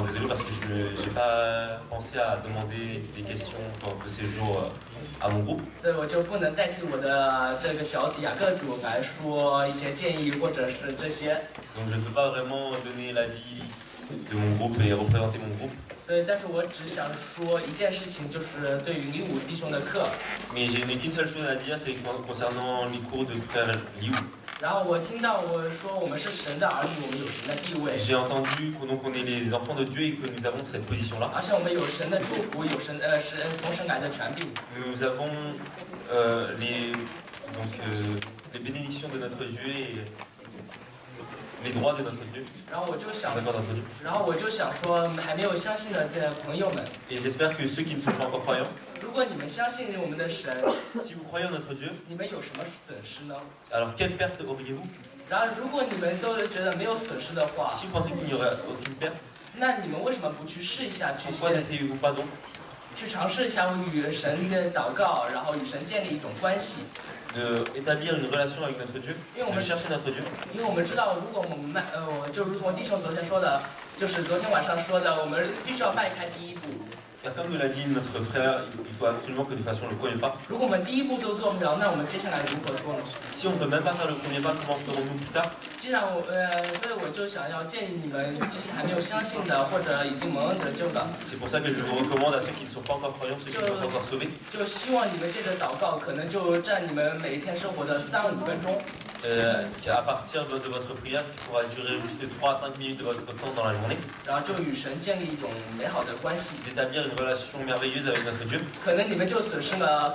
désolé parce que je n'ai pas pensé à demander des questions pendant ce séjour à mon groupe. 所以我就不能代替我的这个小雅各组来说一些建议或者是这些。 Donc je ne peux pas vraiment donner l'avis de mon groupe et représenter mon groupe. 所以，但是我只想说一件事情，就是对于05弟兄的课。 Mais je n'ai qu'une seule chose à dire, c'est concernant les cours de frère Liu. 然后我听到我说我们是神的儿女，我们有神的地位。 J'ai entendu qu'on est les enfants de Dieu et que nous avons cette position-là. 而且我们有神的祝福，有神从神来的权柄。 Nous avons les bénédictions de notre Dieu et les droits de notre Dieu. 然后我就想 D'accord, notre Dieu. 说，还没有相信的朋友们， Et j'espère que ceux qui ne sont pas encore croyants, 如果你们相信我们的神， si vous croyez en notre Dieu, 你们有什么损失呢？ alors quelle perte auriez-vous? 然后，如果你们都觉得没有损失的话， Si vous pensez qu'il n'y aurait aucune perte, 那你们为什么不去试一下， pourquoi n'essayez-vous pas donc 去尝试一下与神的祷告，然后与神建立一种关系？ d'établir une relation avec notre Dieu, de chercher notre Dieu? 因为我们知道，如果我们就如同弟兄昨天说的，就是昨天晚上说的，我们必须要迈开第一步。 Car comme nous l'a dit notre frère, il faut absolument que nous fassions le premier pas. 如果我们第一步都做不了，那我们接下来如何做呢？ Si on ne peut même pas faire le premier pas, comment ferons-nous plus tard? 既然所以我就想要建议你们，这些还没有相信的或者已经蒙恩得救的， C'est pour ça que je vous recommande à ceux qui ne sont pas encore croyants, ceux qui ne sont pas encore sauvés, 就希望你们借着祷告，可能就占你们每一天生活的3-5分钟。 qu'à partir de votre prière, qui pourra durer juste 3 à 5 minutes de votre temps dans la journée, 然后就与神建立一种美好的关系。 d'établir une relation merveilleuse avec notre Dieu. 可能你们就损失了，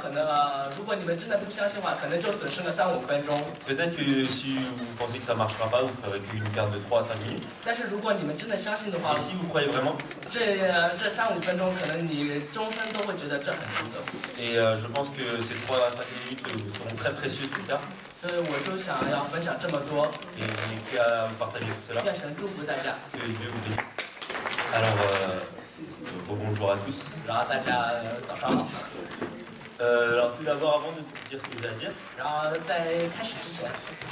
如果你们真的不相信的话，可能就损失了3-5分钟。 Peut-être que si vous pensez que ça ne marchera pas, vous ferez qu'une perte de 3 à 5 minutes. 但是如果你们真的相信的话 Et，si vous croyez vraiment, 这3-5分钟，可能你终身都会觉得这很值得。 et je pense que ces 3 à 5 minutes vous seront très précieuses plus tard, 所以我就想要分享这么多， et je n'ai qu'à vous partager tout cela. 愿神祝福大家， Que Dieu vous bénisse. Alors, bonjour à tous. 然后大家早上好。 Alors tout d'abord, avant de dire ce que j'ai à dire, 然后在开始之前，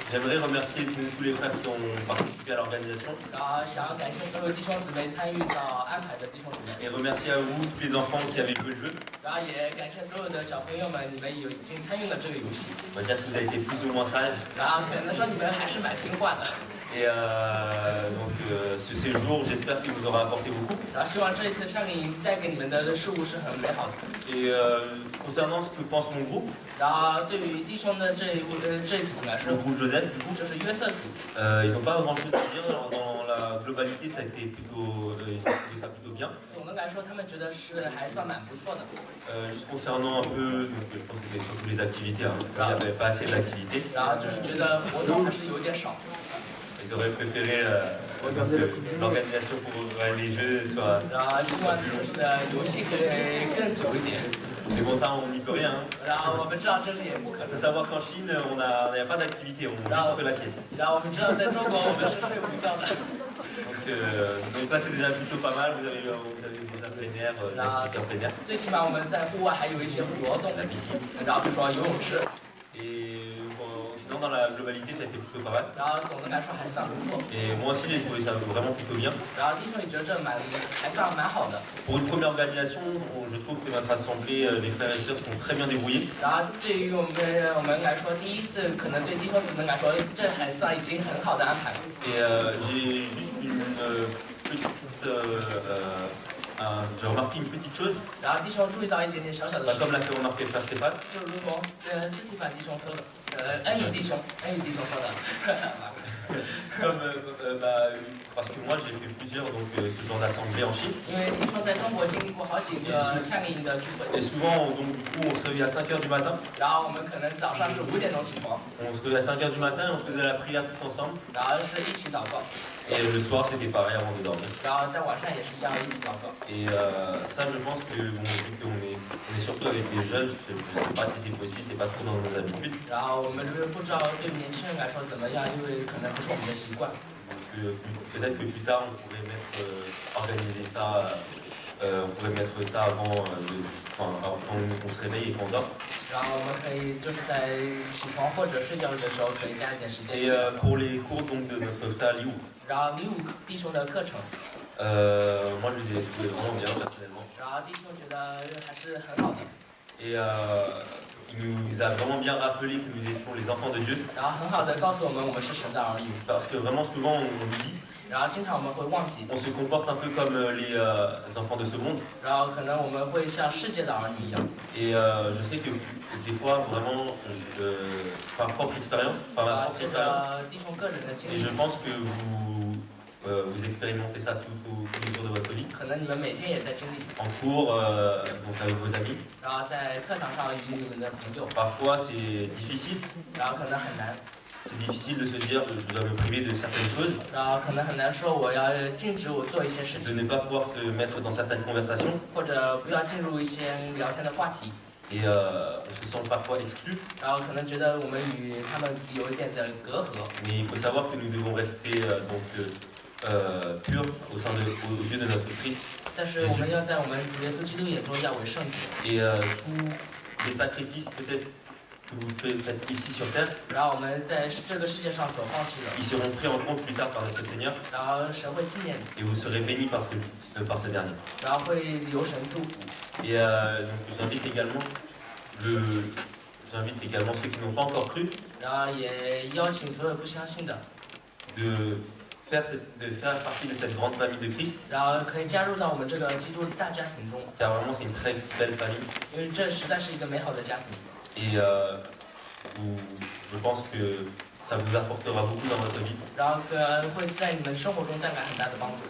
j'aimerais remercier tous les frères qui ont participé à l'organisation 然后想要感谢所有弟兄姊妹参与到安排的弟兄姊妹， et remercier à vous tous les enfants qui avaient joué le jeu. 然后也感谢所有的小朋友们，你们已经参与了这个游戏， On va dire que vous avez été plus ou moins sages. 然后可能说你们还是蛮听话的， Et donc ce séjour, j'espère qu'il vous aura apporté beaucoup. 然后希望这一次夏令营带给你们的事物是很美好的。 Et concernant ce que pense mon groupe, 然后对于弟兄的这一组来 le 说， groupe Joseph, du coup, 就是约瑟组， ils n'ont pas grand-chose à dire. Dans la globalité, ça a été plutôt, ils ont trouvé ça plutôt bien. 总的来说他们觉得是还算蛮不错的。 Juste concernant un peu, donc, je pense que c'était surtout les activités. Hein. Il n'y avait pas assez d'activités. 然后就是觉得活动还是有点少， Ils auraient préféré que l'organisation pour les jeux soit... 然后希望就是游戏可以更久一点。 Mais bon, ça, on n'y peut rien. Hein. 然后我们知道这是也不可 Il 能 faut。savoir qu'en Chine, on n'y a pas d'activité, on juste fait la sieste. 然后我们知道在中国我们是睡午觉的。 Donc là, c'est déjà plutôt pas mal. Vous avez déjà plein air, l'activité en plein air. 最起码我们在户外还有一些活动， La piscine. 然后比如说游泳池， Et sinon, dans la globalité, ça a été plutôt pas mal. 然后总的来说还算不错。 Et moi aussi, j'ai trouvé ça vraiment plutôt bien. 然后弟兄也觉得这还算蛮好的。 Pour une première organisation, je trouve que notre assemblée, les frères et sœurs sont très bien débrouillés. 然后对于我们来说，第一次可能对弟兄姊妹来说，这还算已经很好的安排了。 Et j'ai juste une petite... j'ai remarqué une petite chose, 然后弟兄注意到一点点小小的 bah, 事 comme 情， l'a fait remarquer le frère Stéphane. 就如同斯蒂凡弟兄说的，恩宇弟兄说的。 Comme, parce que moi j'ai fait plusieurs ce genre d'assemblée en Chine. 因为弟兄在中国经历过好几个夏令营的聚 Et 会， souvent, donc, du coup, on se réveillait à 5h du matin. 然后我们可能早上是5点钟起床， On se réveillait à 5h du matin et on faisait la prière tous ensemble. 然后是一起祷告， Et le soir, c'était pareil avant de dormir. 然后在晚上也是一样一起祷告。 Et ça, je pense que, bon, vu qu'on est surtout avec des jeunes, je ne sais pas si c'est possible, c'est pas trop dans nos habitudes. 然后我们不知道对年轻人来说怎么样，因为可能不是我们的习惯。 Donc peut-être que plus tard, on pourrait organiser ça, on pourrait mettre ça avant qu'on se réveille et qu'on dort. 然后我们可以就是在起床或者睡觉的时候可以加一点时间。 Et pour les cours donc, de notre frère Liu, 然后礼物弟兄的课程， moi je les ai trouvés vraiment bien personnellement. 然后弟兄觉得还是很好的。 Et il nous a vraiment bien rappelé que nous étions les enfants de Dieu. 然后很好的告诉我们我们是神的儿女。 Parce que vraiment souvent on oublie, 然后经常我们会忘记， on se comporte un peu comme les enfants de ce monde. 然后可能我们会像世界的儿女一样。 Et je sais que des fois vraiment, par propre expérience, par ma 啊， propre 这 expérience, 个弟兄个人的经 et 历 je，pense que vous expérimentez ça tous les jours de votre vie. 可能你们每天也在经历。 En cours, donc avec vos amis. 然后在课堂上与你们的朋友， Parfois c'est difficile. 然后可能很难， C'est difficile de se dire que je dois me priver de certaines choses, 然后可能很难说我要禁止我做一些事 de 情， ne pas pouvoir se mettre dans certaines conversations. 或者不要进入一些聊天的话题， Et on se sent parfois exclu. 然后可能觉得我们与他们有一点的隔阂。 Mais il faut savoir que nous devons rester purs aux yeux de notre Christ. 但是我们要在我们主耶稣基督眼中要为圣洁， Et tous les sacrifices peut-être que vous faites ici sur terre, 然后我们在这个世界上所放弃的， ils seront pris en compte plus tard par notre Seigneur 然后神会纪念你， et vous serez bénis par ce dernier. 然后会由神祝福。 Et donc j'invite également ceux qui n'ont pas encore cru 然后也邀请所有不相信的， de faire partie de cette grande famille de Christ, 然后可以加入到我们这个基督大家庭中， car vraiment c'est une très belle famille. 因为这实在是一个美好的家庭。 Et je pense que ça vous apportera beaucoup dans votre vie. 然后可能会在你们生活中带来很大的帮助。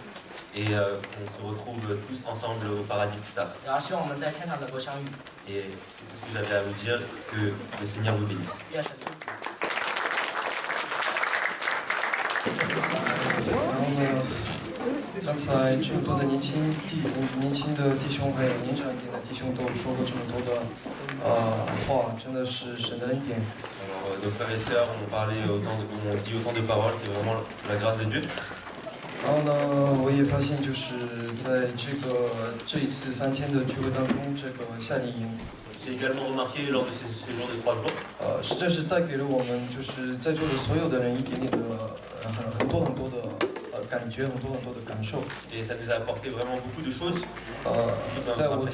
Et on se retrouve tous ensemble au paradis plus tard. 然后希望我们在天堂能够相遇。 Et c'est tout ce que j'avais à vous dire, que le Seigneur vous bénisse. 愿神祝福。然后呢，刚才这么多的年轻的弟兄，还有年长一点的弟兄，都说过这么多的话，真的是神的恩典。 Alors, nos frères et sœurs ont dit autant de paroles, c'est vraiment la grâce de Dieu. 然后呢，我也发现就是在这一次3天的聚会当中，这个夏令营， J'ai également remarqué lors de ces séjours de 3 jours, 实在是带给了我们就是在座的所有的人一点点的很多的感觉，很多的感受。 et ça nous a apporté vraiment beaucoup de choses. 在我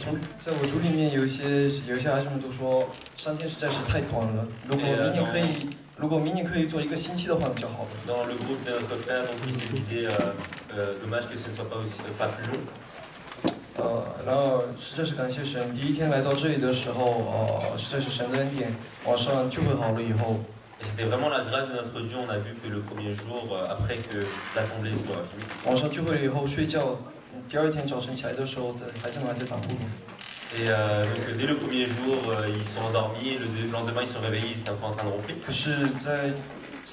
组里面有一些孩子们都说3天实在是太短了，如果明年可以做1个星期的话比较好的。 Dans le groupe de notre frère, donc, il se disait dommage que ce ne soit pas plus long. 然后实在是感谢神，第一天来到这里的时候，实在是神的恩典。晚上聚会好了以后， Et c'était vraiment la grâce de notre Dieu. On a vu que le premier jour, après que l'assemblée soit finie, 晚上聚会了以后睡觉，第2天早晨起来的时候，孩子们还在打呼噜。 et donc dès le premier jour, ils sont endormis. Et le lendemain, ils sont réveillés, ils étaient un peu en train de ronfler. 可是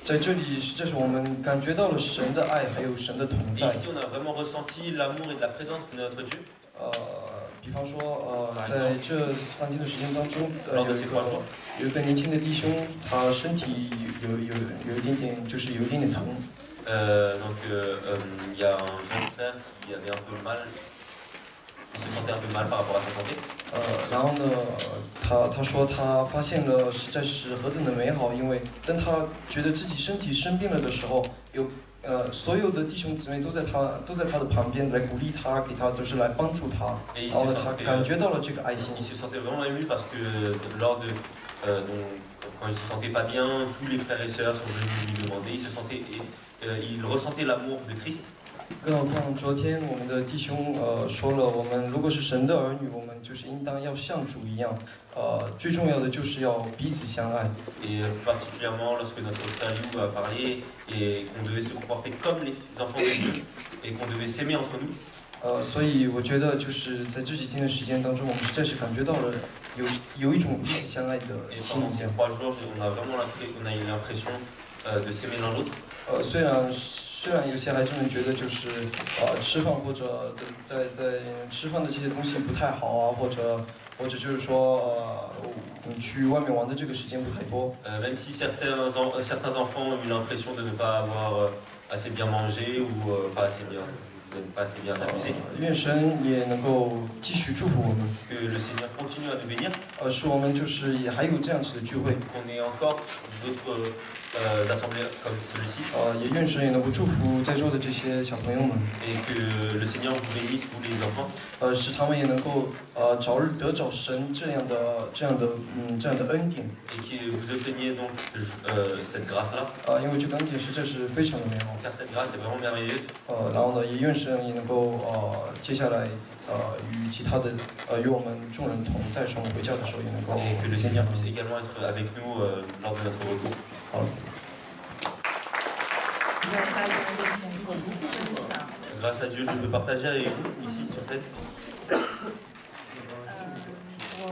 在这里，实在是我们感觉到了神的爱，还有神的同 Et 在。 ici, on a vraiment ressenti l'amour et de la présence de notre Dieu. 比方说，在这3天的时间当中，有一个年轻的弟兄，他身体有一点点疼。 Donc il y a un jeune frère qui avait un peu mal, il se sentait un peu mal par rapport à sa santé. 然后呢，他说他发现了实在是何等的美好，因为当他觉得自己身体生病了的时候，所有的弟兄姊妹都在他的旁边来鼓励他，给他都是来帮助他，然后他感觉到了这个爱心。 Il se sentait vraiment ému parce que quand il se sentait pas bien, tous les frères et sœurs sont venus lui demander. Il ressentait l'amour de Christ. 更何况昨天我们的弟兄说了，我们如果是神的儿女，我们就是应当要像主一样，最重要的就是要彼此相爱。 Et particulièrement lorsque notre frère Liu a parlé et qu'on devait se comporter comme les enfants de Dieu et qu'on devait s'aimer entre nous. 所以我觉得就是在这几天的时间当中，我们实在是感觉到了有一种彼此相爱的 Et 心 pendant 一 ces 样。 3 jours, on a eu l'impression de s'aimer l'un l'autre. 虽然虽然有些孩子们觉得就是吃饭或者在吃饭的这些东西不太好啊，或者就是说去外面玩的这个时间不太多。Même si certains enfants ont eu l'impression de ne pas avoir assez bien mangé ou pas assez bien amusé. 愿神也能够继续祝福我们。Que le Seigneur continue à nous bénir. 使我们就是也还有这样子的聚会。Qu'on ait encore d'autres assemblées comme celui-ci. 也愿神也能够祝福在座的这些小朋友们。Et que le Seigneur vous bénisse vous les enfants. 使他们也能够早日得着神这样的恩典。Et que vous obteniez donc cette grâce-là. 因为这个恩典实在是非常的美好。Car cette grâce est vraiment merveilleuse. 然后呢，也愿神也能够接下来与其他的与我们众人同在，使我们回家的时候也能够。Et que le Seigneur puisse également être avec nous lors de notre retour. 好。在大家面前一起分享。Grâce à Dieu, je peux partager avec vous ici sur cette. 我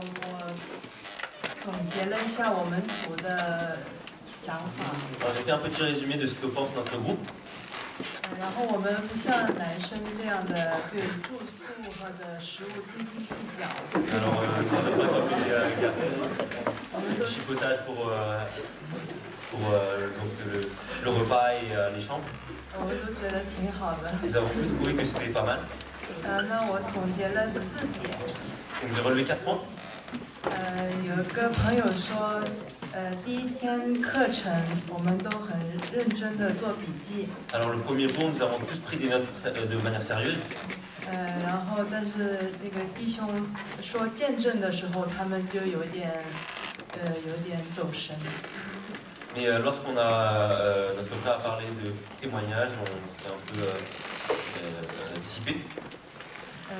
总结了一下我们组的想法。Alors j'ai fait un petit résumé de ce que pense notre groupe. 然后我们不像男生这样的对住宿或者食物斤斤计较。Alors nous ne sommes pas comme les garçons. Chipotage pour donc le repas et les chambres. 我们都觉得挺好的。Nous avons tous trouvé que c'était pas mal. 那我总结了4点。Donc j'ai relevé 4 points. 有个朋友说，第一天课程我们都很认真的做笔记。Alors le premier jour, nous avons tous pris des notes de manière sérieuse. 然后但是那个弟兄说见证的时候，他们就有点走神。Mais lorsqu'on a notre frère a parlé de témoignage, on s'est un peu dissipé.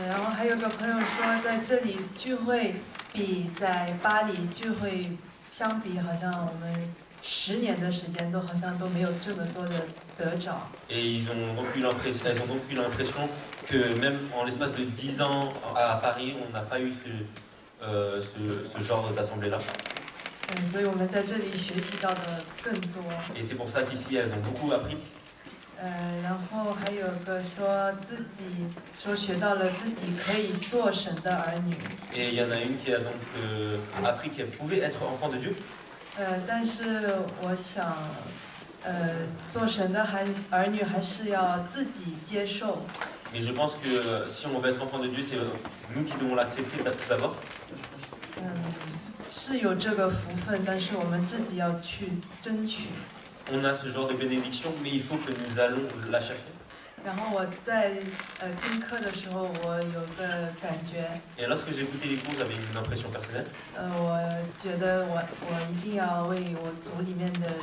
然后还有个朋友说，在这里聚会比在巴黎聚会相比，好像我们10年的时间都好像都没有这么多的得着。Et elles ont donc eu l'impression que même en l'espace de 10 ans à Paris, on n'a pas eu ce genre d'assemblée-là. 所以我们在这里学习到的更多。Et c'est pour ça qu'ici, elles ont beaucoup appris. 然后还有个说学到了自己可以做神的儿女。Et il y en a une qui a donc appris qu'elle pouvait être enfant de Dieu. 但是我想，做神的儿女还是要自己接受。Mais je pense que si on veut être enfant de Dieu, c'est nous qui devons l'accepter tout d'abord. 是有这个福分，但是我们自己要去争取。On a ce genre de bénédiction, mais il faut que nous allons la chercher. 然后我在听课的时候，我有个感觉。Et lorsque j'ai écouté les cours, j'avais une impression personnelle. 我觉得我一定要为我组里面的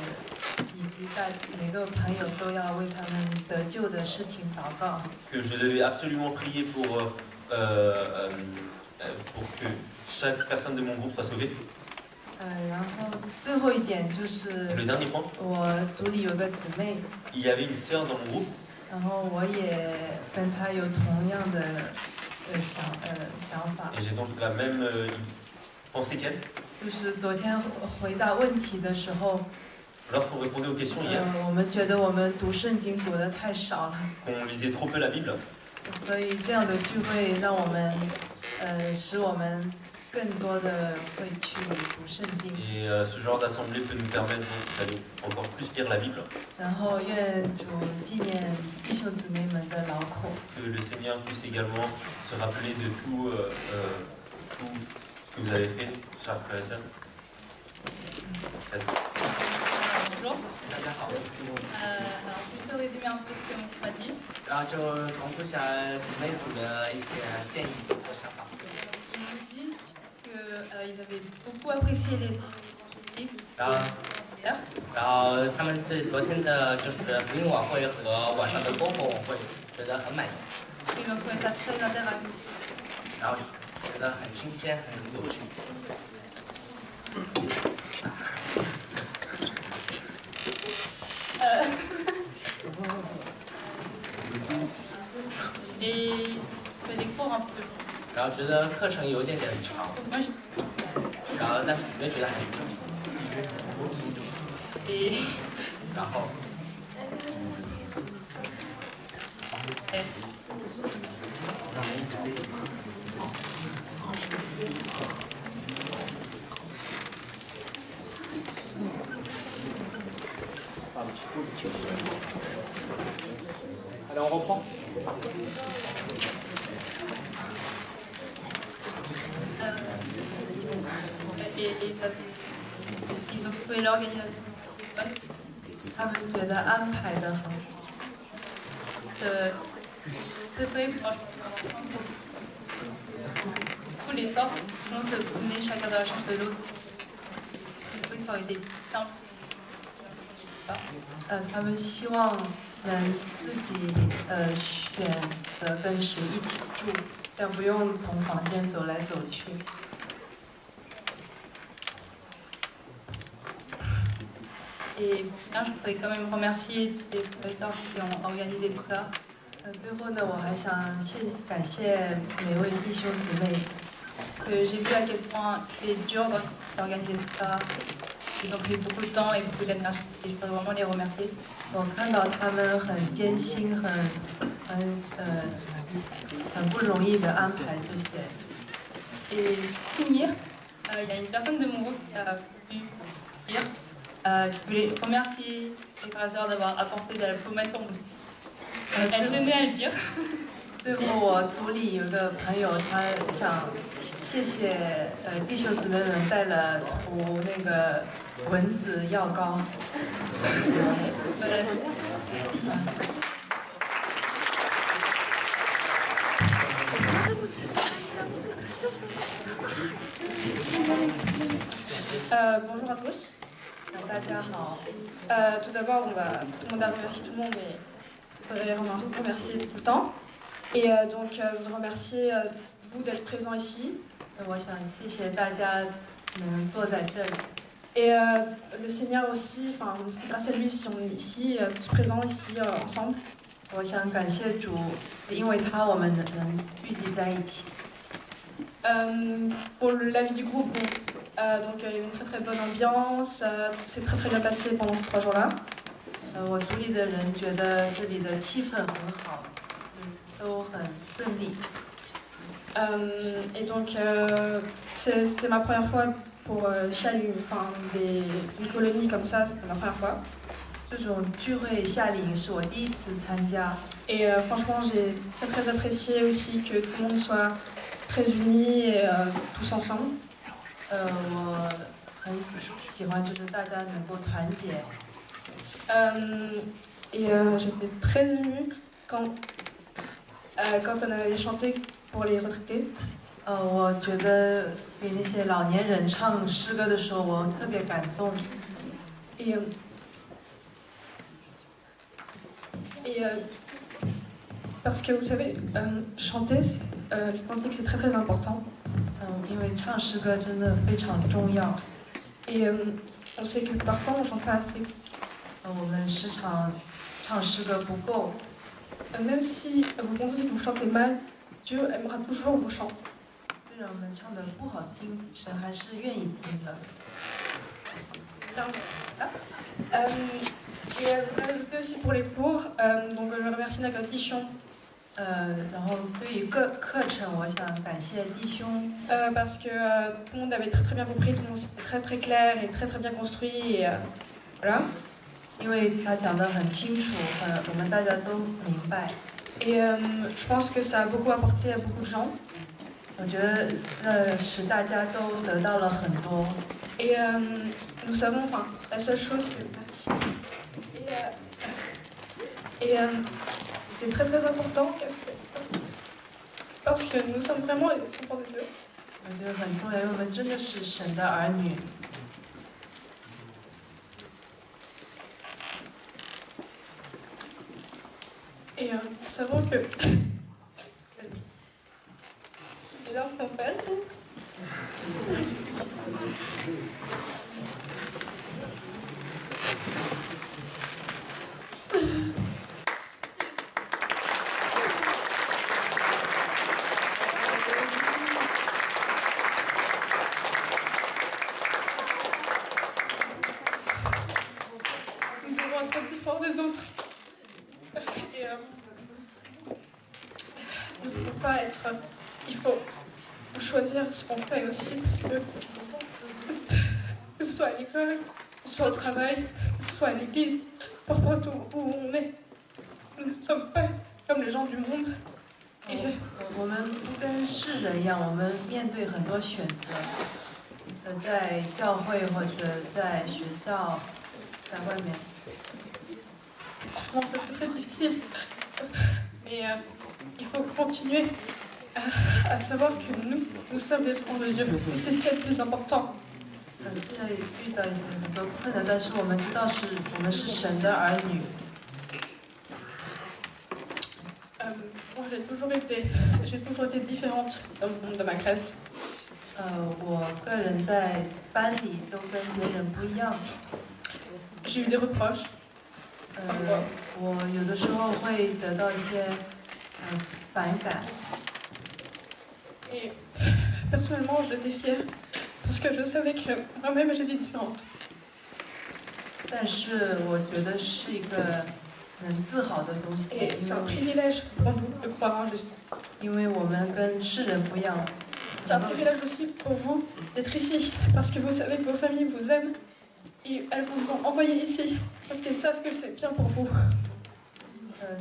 以及每个朋友都要为他们得救的事情祷告。Que je devais absolument prier pour que chaque personne de mon groupe soit sauvée. 然后最后一点就是， Le dernier point. 我组里有个姊妹。Il y avait une sœur dans mon groupe. 然后我也跟她有同样的想法。Et j'ai donc la même pensée qu'elle. 就是昨天回答问题的时候。 Lorsqu'on répondait aux questions hier. 我们觉得我们读圣经读得太少了。Qu'on lisait trop peu la Bible. 所以这样的聚会让我们，使我们更多的会去读圣经。Et ce genre d'assemblée peut nous permettre d'aller encore plus lire la Bible. 然后愿主纪念弟兄姊妹们的劳苦。Que le Seigneur puisse également se rappeler de tout ce que vous avez fait, chers frères et sœurs. Bonjour. Alors, juste résumer un peu ce que mon frère a dit. 然后就重复一下妹组的一些建议和想法。Ils nous disent qu'ils avaient beaucoup apprécié les équipes. 然后他们对昨天的就是福音晚会和晚上的篝火晚会觉得很满意。Ils ont trouvé ça très interactif. 然后觉得很新鲜，很有趣。Et les cours un peu. 然后觉得课程有一点点长。然后但是没觉得很。Et 然后。Et- Allez, on reprend. ils ont trouvé l'organisation bonne. 他们觉得安排的很好。Très proche. Tous les soirs, on se promenait chacun dans la chambre de l'autre. Ça aurait été simple. 他们希望能自己选择跟谁一起住，这样不用从房间走来走去。Et là, je voudrais quand même remercier les professeurs qui ont organisé tout ça. 最后呢，我还想感谢每位弟兄姊妹。J'ai vu à quel point c'est dur d'organiser tout ça. Ils ont pris beaucoup de temps et beaucoup d'énergie et je voudrais vraiment les remercier. 我看到他们很艰辛、很不容易的安排这些。Et pour finir, il y a une personne de mon groupe qui a pu dire. Je voulais remercier les frères et sœurs d'avoir apporté de la pommade combustible. Elle tenait à le dire. 最后，我组里有个朋友，他想谢谢弟兄姊妹们带了涂那个蚊子药膏。Bonjour à tous. 大家好。Tout d'abord, tout le monde a remercié tout le monde, mais il faudrait remercier tout le temps. Et donc, je voudrais remercier vous d'être présents ici. 我想谢谢大家能坐在这里。Et le Seigneur aussi, c'est grâce à lui si on est ici, tous présents ici ensemble. 我想感谢主，因为他我们能聚集在一起。Pour la vie du groupe, donc il y avait une très très bonne ambiance, c'est très très bien passé pendant ces 3 jours-là. 我组里的人觉得这里的气氛很好，都很顺利。Et donc c'était ma première fois pour Shaling, une colonie comme ça, c'était ma première fois. 这种聚会夏令营是我第一次参加。Et franchement, j'ai très très apprécié aussi que tout le monde soit très unis et tous ensemble. 我很喜欢就是大家能够团结。Et j'étais très émue quand on avait chanté pour les retraités. 我觉得给那些老年人唱诗歌的时候，我特别感动。Et parce que vous savez, chanter, je pense que c'est très très important. 因为唱诗歌真的非常重要。Et on sait que parfois on chante pas assez. 我们时常唱诗歌不够。Même si vous pensez que vous chantez mal, Dieu aimera toujours vos chants. 虽然我们唱的不好听，神还是愿意听的。Et je voudrais ajouter aussi pour les cours, donc je remercie la Dichon. 然后对于课程，我想感谢弟兄。Parce que tout le monde avait très très bien compris, tout le monde c'était très très clair et très très bien construit et voilà. 因为他讲得很清楚，我们大家都明白。Et je pense que ça a beaucoup apporté à beaucoup de gens. 我觉得这使大家都得到了很多。Et nous savons, la seule chose que... Et c'est très très important parce que nous sommes vraiment les enfants de Dieu. 我觉得很重要，因为我们真的是神的儿女。Et nous savons que... Et là, c'est en fait... Nous devons être différents des autres. Et pas être. Il faut choisir ce qu'on fait aussi, que ce soit à l'école, que ce soit au travail, que ce soit à l'église, peu importe où on est. Nous ne sommes pas comme les gens du monde. 我们不跟世人一样，我们面对很多选择，在教会或者在学校，在外面。Souvent c'est très difficile, mais il faut continuer à savoir que nous sommes les enfants de Dieu, et c'est ce qui est le plus important. 虽然遇到一些很多困难，但是我们知道我们是神的儿女。Moi j'ai toujours été différente dans ma classe. 我个人在班里都跟别人不一样。J'ai eu des reproches. 我有的时候会得到一些反感。Et personnellement j'étais fière parce que je savais que moi-même j'étais différente. 但是我觉得是一个很自豪的东西。Et c'est un privilège pour nous de croire en Jésus. 因为我们跟世人不一样。C'est un privilège aussi pour vous d'être ici, parce que vous savez que vos familles vous aiment et elles vous ont envoyé ici, parce qu'elles savent que c'est bien pour vous.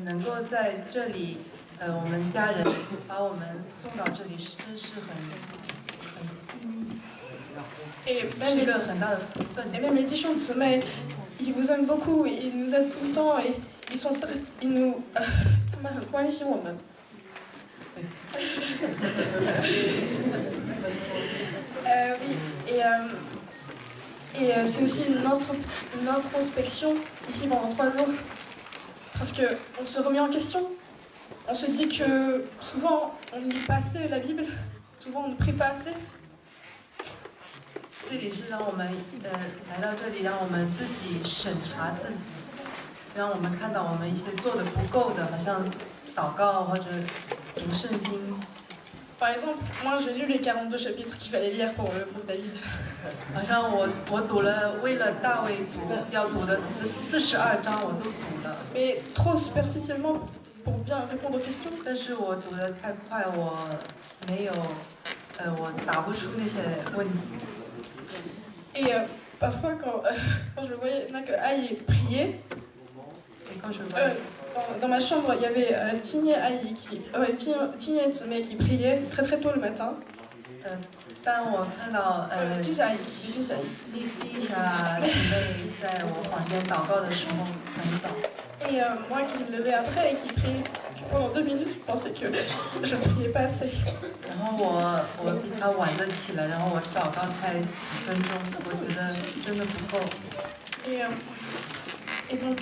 能够在这里，我们家人把我们送到这里，真是很幸运。是一个很大的福分。Et même les弟兄姊妹, ils vous aiment beaucoup, ils nous aident tout le temps et ils nous, 他们很关心我们。Oui, et c'est aussi une introspection ici pendant 3 jours, parce qu'on se remet en question. On se dit que souvent on ne lit pas assez la Bible, souvent on ne prie pas assez. 这里是让我们来到这里，让我们自己审查自己，让我们看到我们一些做的不够的，好像祷告或者读圣经。Par exemple, moi j'ai lu les 42 chapitres qu'il fallait lire pour le groupe David. 好像我读了为了大卫族要读的42章我都读了。Mais trop superficiellement pour bien répondre aux questions. 但是我读得太快，我没有，我答不出那些问题。Et parfois quand je voyais Aïe prier, dans ma chambre il y avait Tigné Aïe Tigné Tsumé qui priait très très tôt le matin. 当我看到季霞姐妹在我房间祷告的时候很早。Et moi qui me levais après et qui priais pendant 2 minutes, je pensais que je ne priais pas assez. 然后我比她晚的起来，然后我祷告才5分钟，我觉得真的不够。Et donc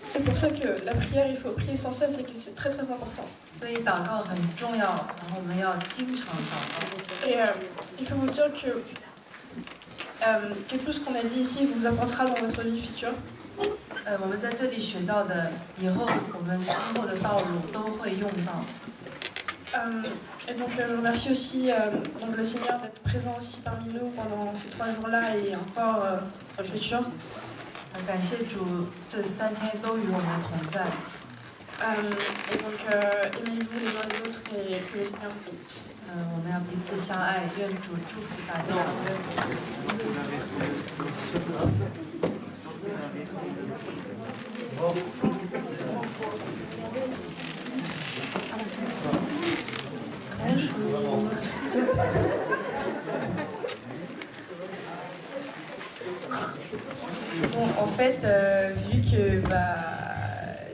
c'est pour ça que la prière il faut prier sans cesse et que c'est très très important. 所以祷告很重要，然后我们要经常祷告。Et il faut vous dire que tout ce qu'on a dit ici vous apportera dans votre vie future. 我们在这里学到的，以后我们今后的道路都会用到。Et donc je remercie aussi donc le Seigneur d'être présent aussi parmi nous pendant ces 3 jours-là et encore dans le futur. 感谢主，这3天都与我们同在。Et donc aimez-vous les uns les autres et que le Seigneur vous bénisse. 我们要彼此相爱，愿主祝福大家。Bon, en fait, vu que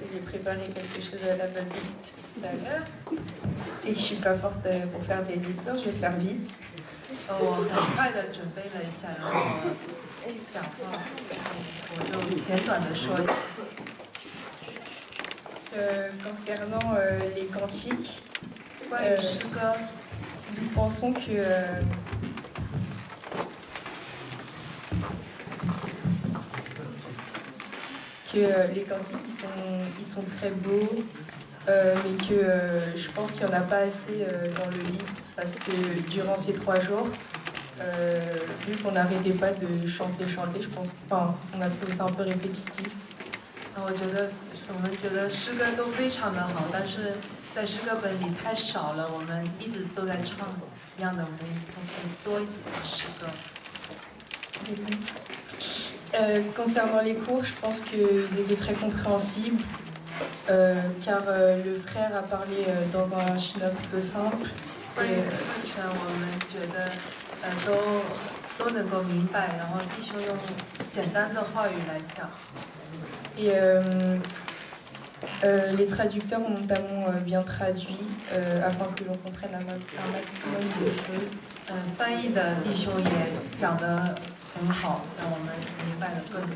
j'ai préparé quelque chose à la va-vite tout à l'heure et que je suis pas forte pour faire des discours, je vais faire vite. 我很快的准备了一下，然后讲话，我就简短的说一下。Concernant les cantiques, 关于诗歌， nous pensons que les cantiques ils sont très beaux, mais que je pense qu'il n'y en a pas assez dans le livre, parce que durant ces 3 jours, vu qu'on n'arrêtait pas de chanter, je pense, enfin, on a trouvé ça un peu répétitif. 我们觉得诗歌都非常的好，但是在诗歌本里太少了，我们一直都在唱一样的，我们可以多一点的诗歌。Concernant les cours, je pense qu'ils étaient très compréhensibles, car le frère a parlé dans un chinois plutôt simple. 关于课程，我们觉得都能够明白，然后弟兄用简单的话语来讲。Et les traducteurs ont notamment bien traduit afin que l'on comprenne un maximum de choses. 翻译的弟兄也讲得很好，让我们明白了更多。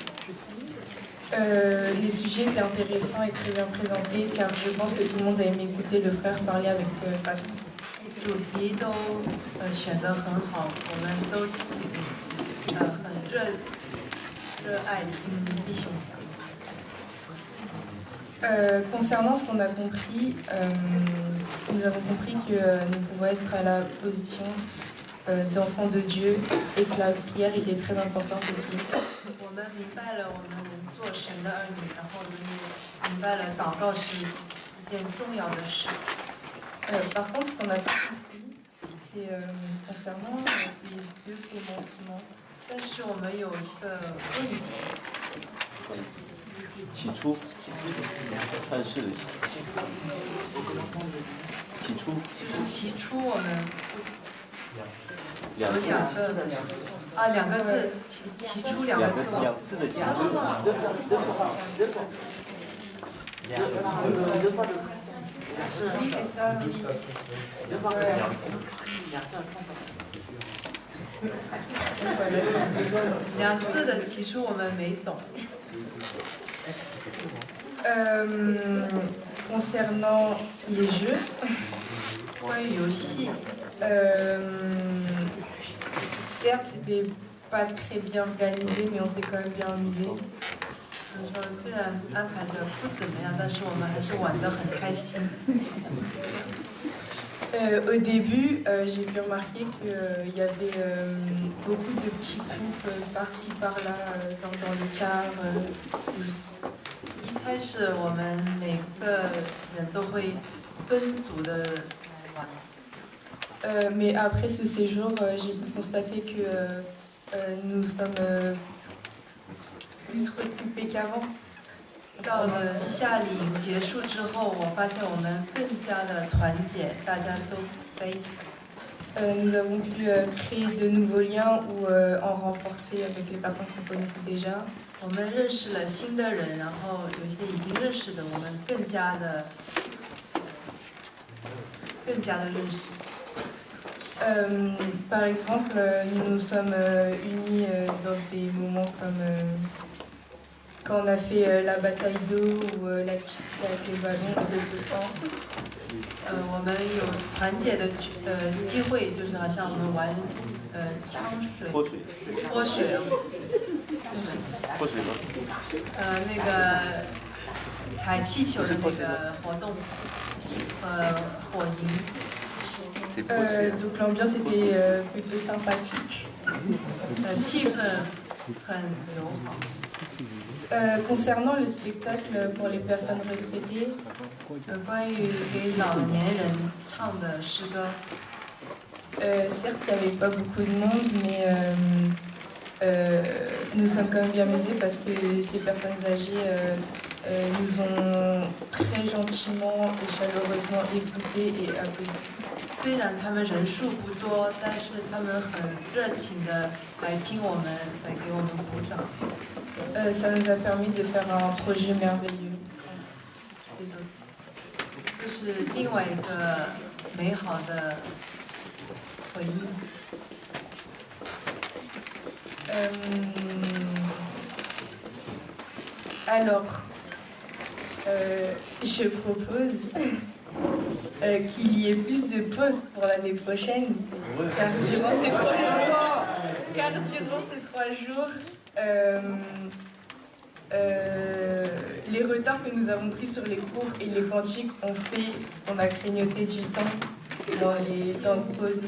Les sujets étaient intéressants et très bien présentés, car je pense que tout le monde a aimé écouter le frère parler avec passion. 主题都选得很好，我们都很热爱听弟兄讲。Concernant ce qu'on a compris, nous avons compris que nous pouvons être à la position d'enfants de Dieu et que la prière était très importante aussi. 我们明白了我们能做神的儿女，然后也明白了祷告是一件重要的事。Par contre, ce qu'on a pas compris, c'est concernant les deux commencements. 但是我们有一个问题。起初，传世的起初，就是起初我们有两个字，起初两个字，两次的起初。Oui, c'est ça, oui. Ouais. 两次的起初我们没懂。Concernant les jeux, 关于游戏， certes, c'était pas très bien organisé, mais on s'est quand même bien amusé. 说虽然安排的不怎么样，但是我们还是玩得很开心。Au début, j'ai pu remarquer qu'il y avait beaucoup de petits groupes par-ci par-là, dans le car. 一开始我们每个人都会分组的玩。Mais après ce séjour, j'ai pu constater que nous sommes plus regroupés qu'avant. 到了夏令营结束之后，我发现我们更加的团结，大家都在一起。Nous avons pu créer de nouveaux liens ou en renforcer avec les personnes qu'on connaissait déjà. 我们认识了新的人，然后有些已经认识的，我们更加的认识。Par exemple, nous nous sommes unis dans des moments comme quand on a fait la bataille d'eau ou la tique avec les ballons, le flottant. 我们有团结的机会，就是好像我们玩枪水、泼水那个踩气球的那个活动，火营。Donc l'ambiance était plutôt sympathique. 气氛很友好。Concernant le spectacle pour les personnes retraitées, 关于给老年人唱的诗歌， certes il n'y avait pas beaucoup de monde, mais nous sommes quand même bien amusés parce que ces personnes âgées nous ont très gentiment et chaleureusement écoutés et applaudis. 虽然他们人数不多，但是他们很热情的来听我们，来给我们鼓掌。Ça nous a permis de faire un projet merveilleux. Désolée. 这是另外一个美好的回忆。Alors, je propose qu'il y ait plus de pauses pour l'année prochaine, car durant ces 3 jours, les retards que nous avons pris sur les cours et les cantiques ont fait qu'on a grignoté du temps. dans le pause.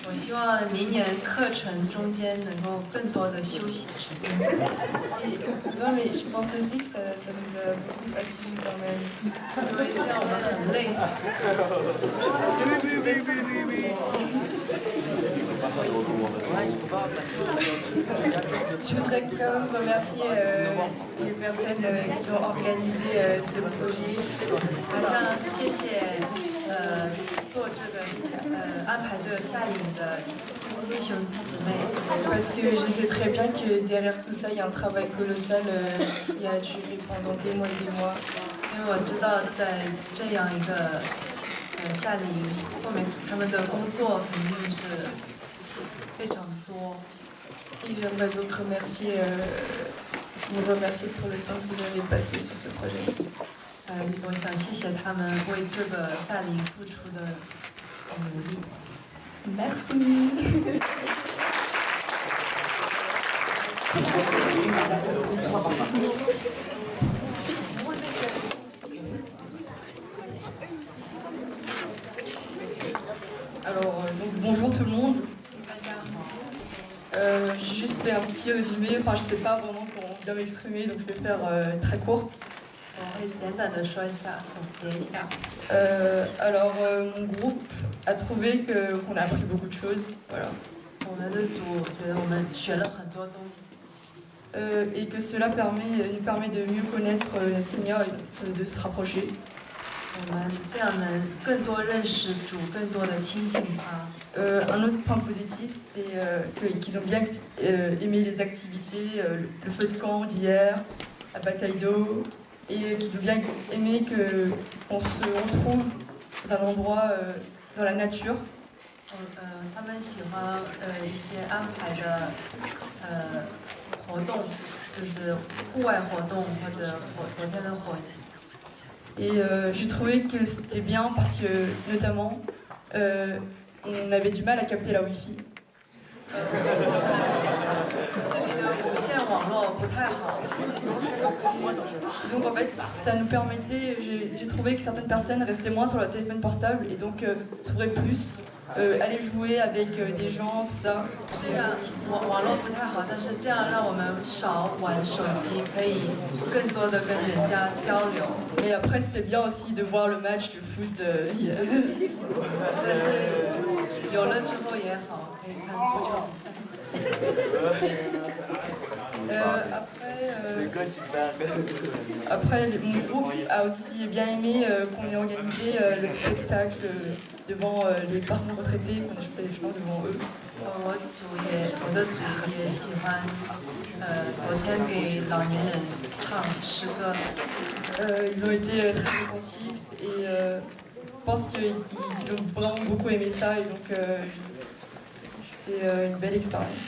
我希望明年课程中间能够更多的休息时间。Non, mais je pense aussi que ça nous a beaucoup fatigué quand même. 因为这样我们很累。Je voudrais quand même remercier les personnes qui ont organisé ce projet. 好像谢谢做这个安排这个夏令营的弟兄姊妹。Parce que je sais très bien que derrière tout ça, il y a un travail colossal qui a duré pendant des mois et des mois. 因为我知道在这样一个夏令营后面，他们的工作肯定是非常多。Et j'aimerais donc vous remercier pour le temps que vous avez passé sur ce projet. 我想谢谢他们为这个夏令营付出的努力。Merci. Alors, donc, bonjour tout le monde. Juste un petit résumé, enfin je sais pas vraiment comment bien m'exprimer, donc je vais faire très court. Alors mon groupe a trouvé qu'on a appris beaucoup de choses, voilà. Et que cela nous permet de mieux connaître le Seigneur et de se rapprocher. Un autre point positif, c'est qu'ils ont bien aimé les activités, le feu de camp d'hier, la bataille d'eau, et qu'ils ont bien aimé qu'on se retrouve dans un endroit dans la nature. 他们喜欢一些安排的活动，就是户外活动或者昨天的活动。Et j'ai trouvé que c'était bien parce que, notamment, on avait du mal à capter la Wi-Fi. Donc en fait, ça nous permettait, j'ai trouvé que certaines personnes restaient moins sur leur téléphone portable et donc s'ouvraient plus, aller jouer avec des gens, tout ça. Et après, c'était bien aussi de voir le match de foot hier. Après, mon groupe a aussi bien aimé qu'on ait organisé le spectacle devant les personnes retraitées, qu'on a chanté des chants devant eux. Ils ont été très compréhensifs et je pense qu'ils ont vraiment beaucoup aimé ça et donc c'était une belle expérience.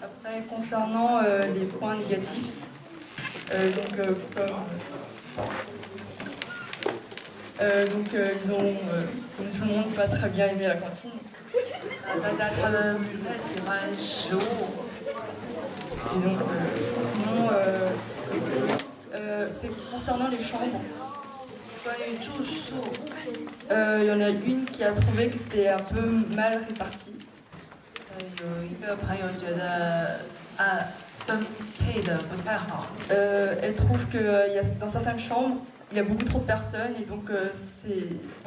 Après, concernant les points négatifs, ils ont, comme tout le monde, pas très bien aimé la cantine. Et donc, c'est concernant les chambres. Il y en a une qui a trouvé que c'était un peu mal réparti. Elle trouve que dans certaines chambres, il y a beaucoup trop de personnes et donc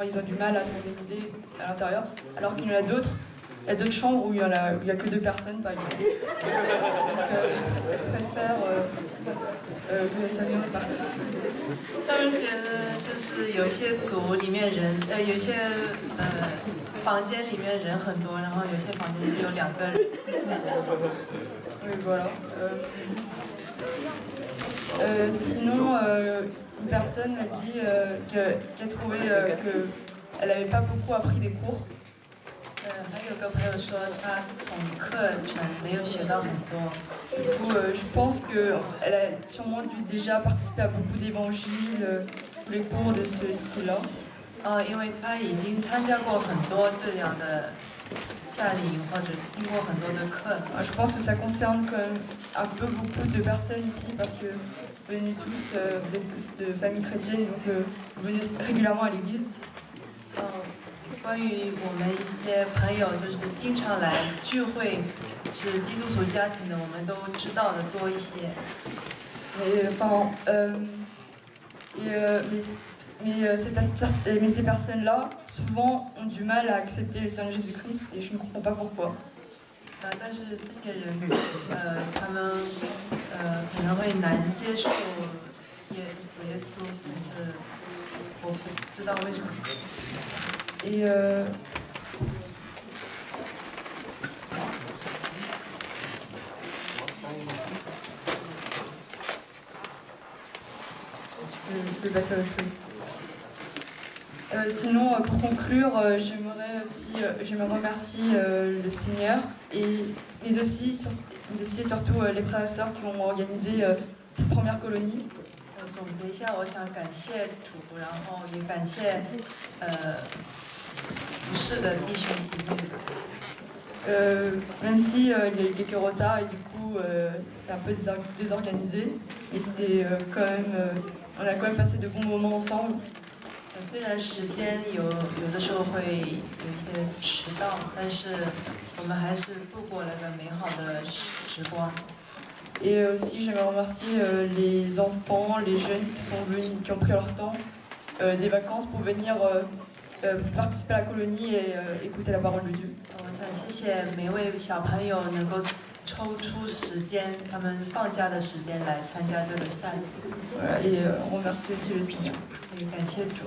ils ont du mal à s'organiser à l'intérieur, alors qu'il y en a d'autres. Il y a d'autres chambres où il y a que 2 personnes, par exemple. Donc, elle préfère que les salles soient réparties. 他们觉得就是有些组里面人，有些房间里面人很多，然后有些房间只有2个人。Oui, voilà. Sinon, une personne m'a dit qu'elle trouvait qu'elle n'avait pas beaucoup appris des cours. 还有个朋友说他从课程没有学到很多。Du coup, je pense qu'elle a sûrement dû déjà participer à beaucoup d'évangiles, tous les cours de ce style-là. 因为他已经参加过很多这样的夏令营或者听过很多的课。Je pense que ça concerne quand même un peu beaucoup de personnes ici parce que venez tous, vous êtes tous de famille chrétienne, donc vous venez régulièrement à l'église. 关于我们一些朋友，就是经常来聚会，是基督徒家庭的，我们都知道的多一些。Mais ces personnes-là, souvent, ont du mal à accepter le Seigneur Jésus-Christ et je ne comprends pas pourquoi. 但是这些人，他们可能会难接受耶稣，但是我不知道为什么。Et je vais passer à autre chose. Sinon, pour conclure, j'aimerais remercier le Seigneur, mais aussi et surtout les frères et sœurs qui ont organisé cette première colonie. 总结一下，我想感谢主，然后也感谢服侍的弟兄姊妹。Même si il y a eu quelques retards et du coup c'est un peu désorganisé, mais c'était quand même, on a quand même passé de bons moments ensemble. 虽然时间有的时候会有一些迟到，但是我们还是度过了个美好的时光。Et aussi j'aimerais remercier les enfants, les jeunes qui sont venus, qui ont pris leur temps des vacances pour venir participer à la colonie et écouter la parole de Dieu. 我想谢谢每位小朋友能够抽出时间，他们放假的时间来参加这个夏令。Voilà, et on remercie aussi le Seigneur. 也感谢主。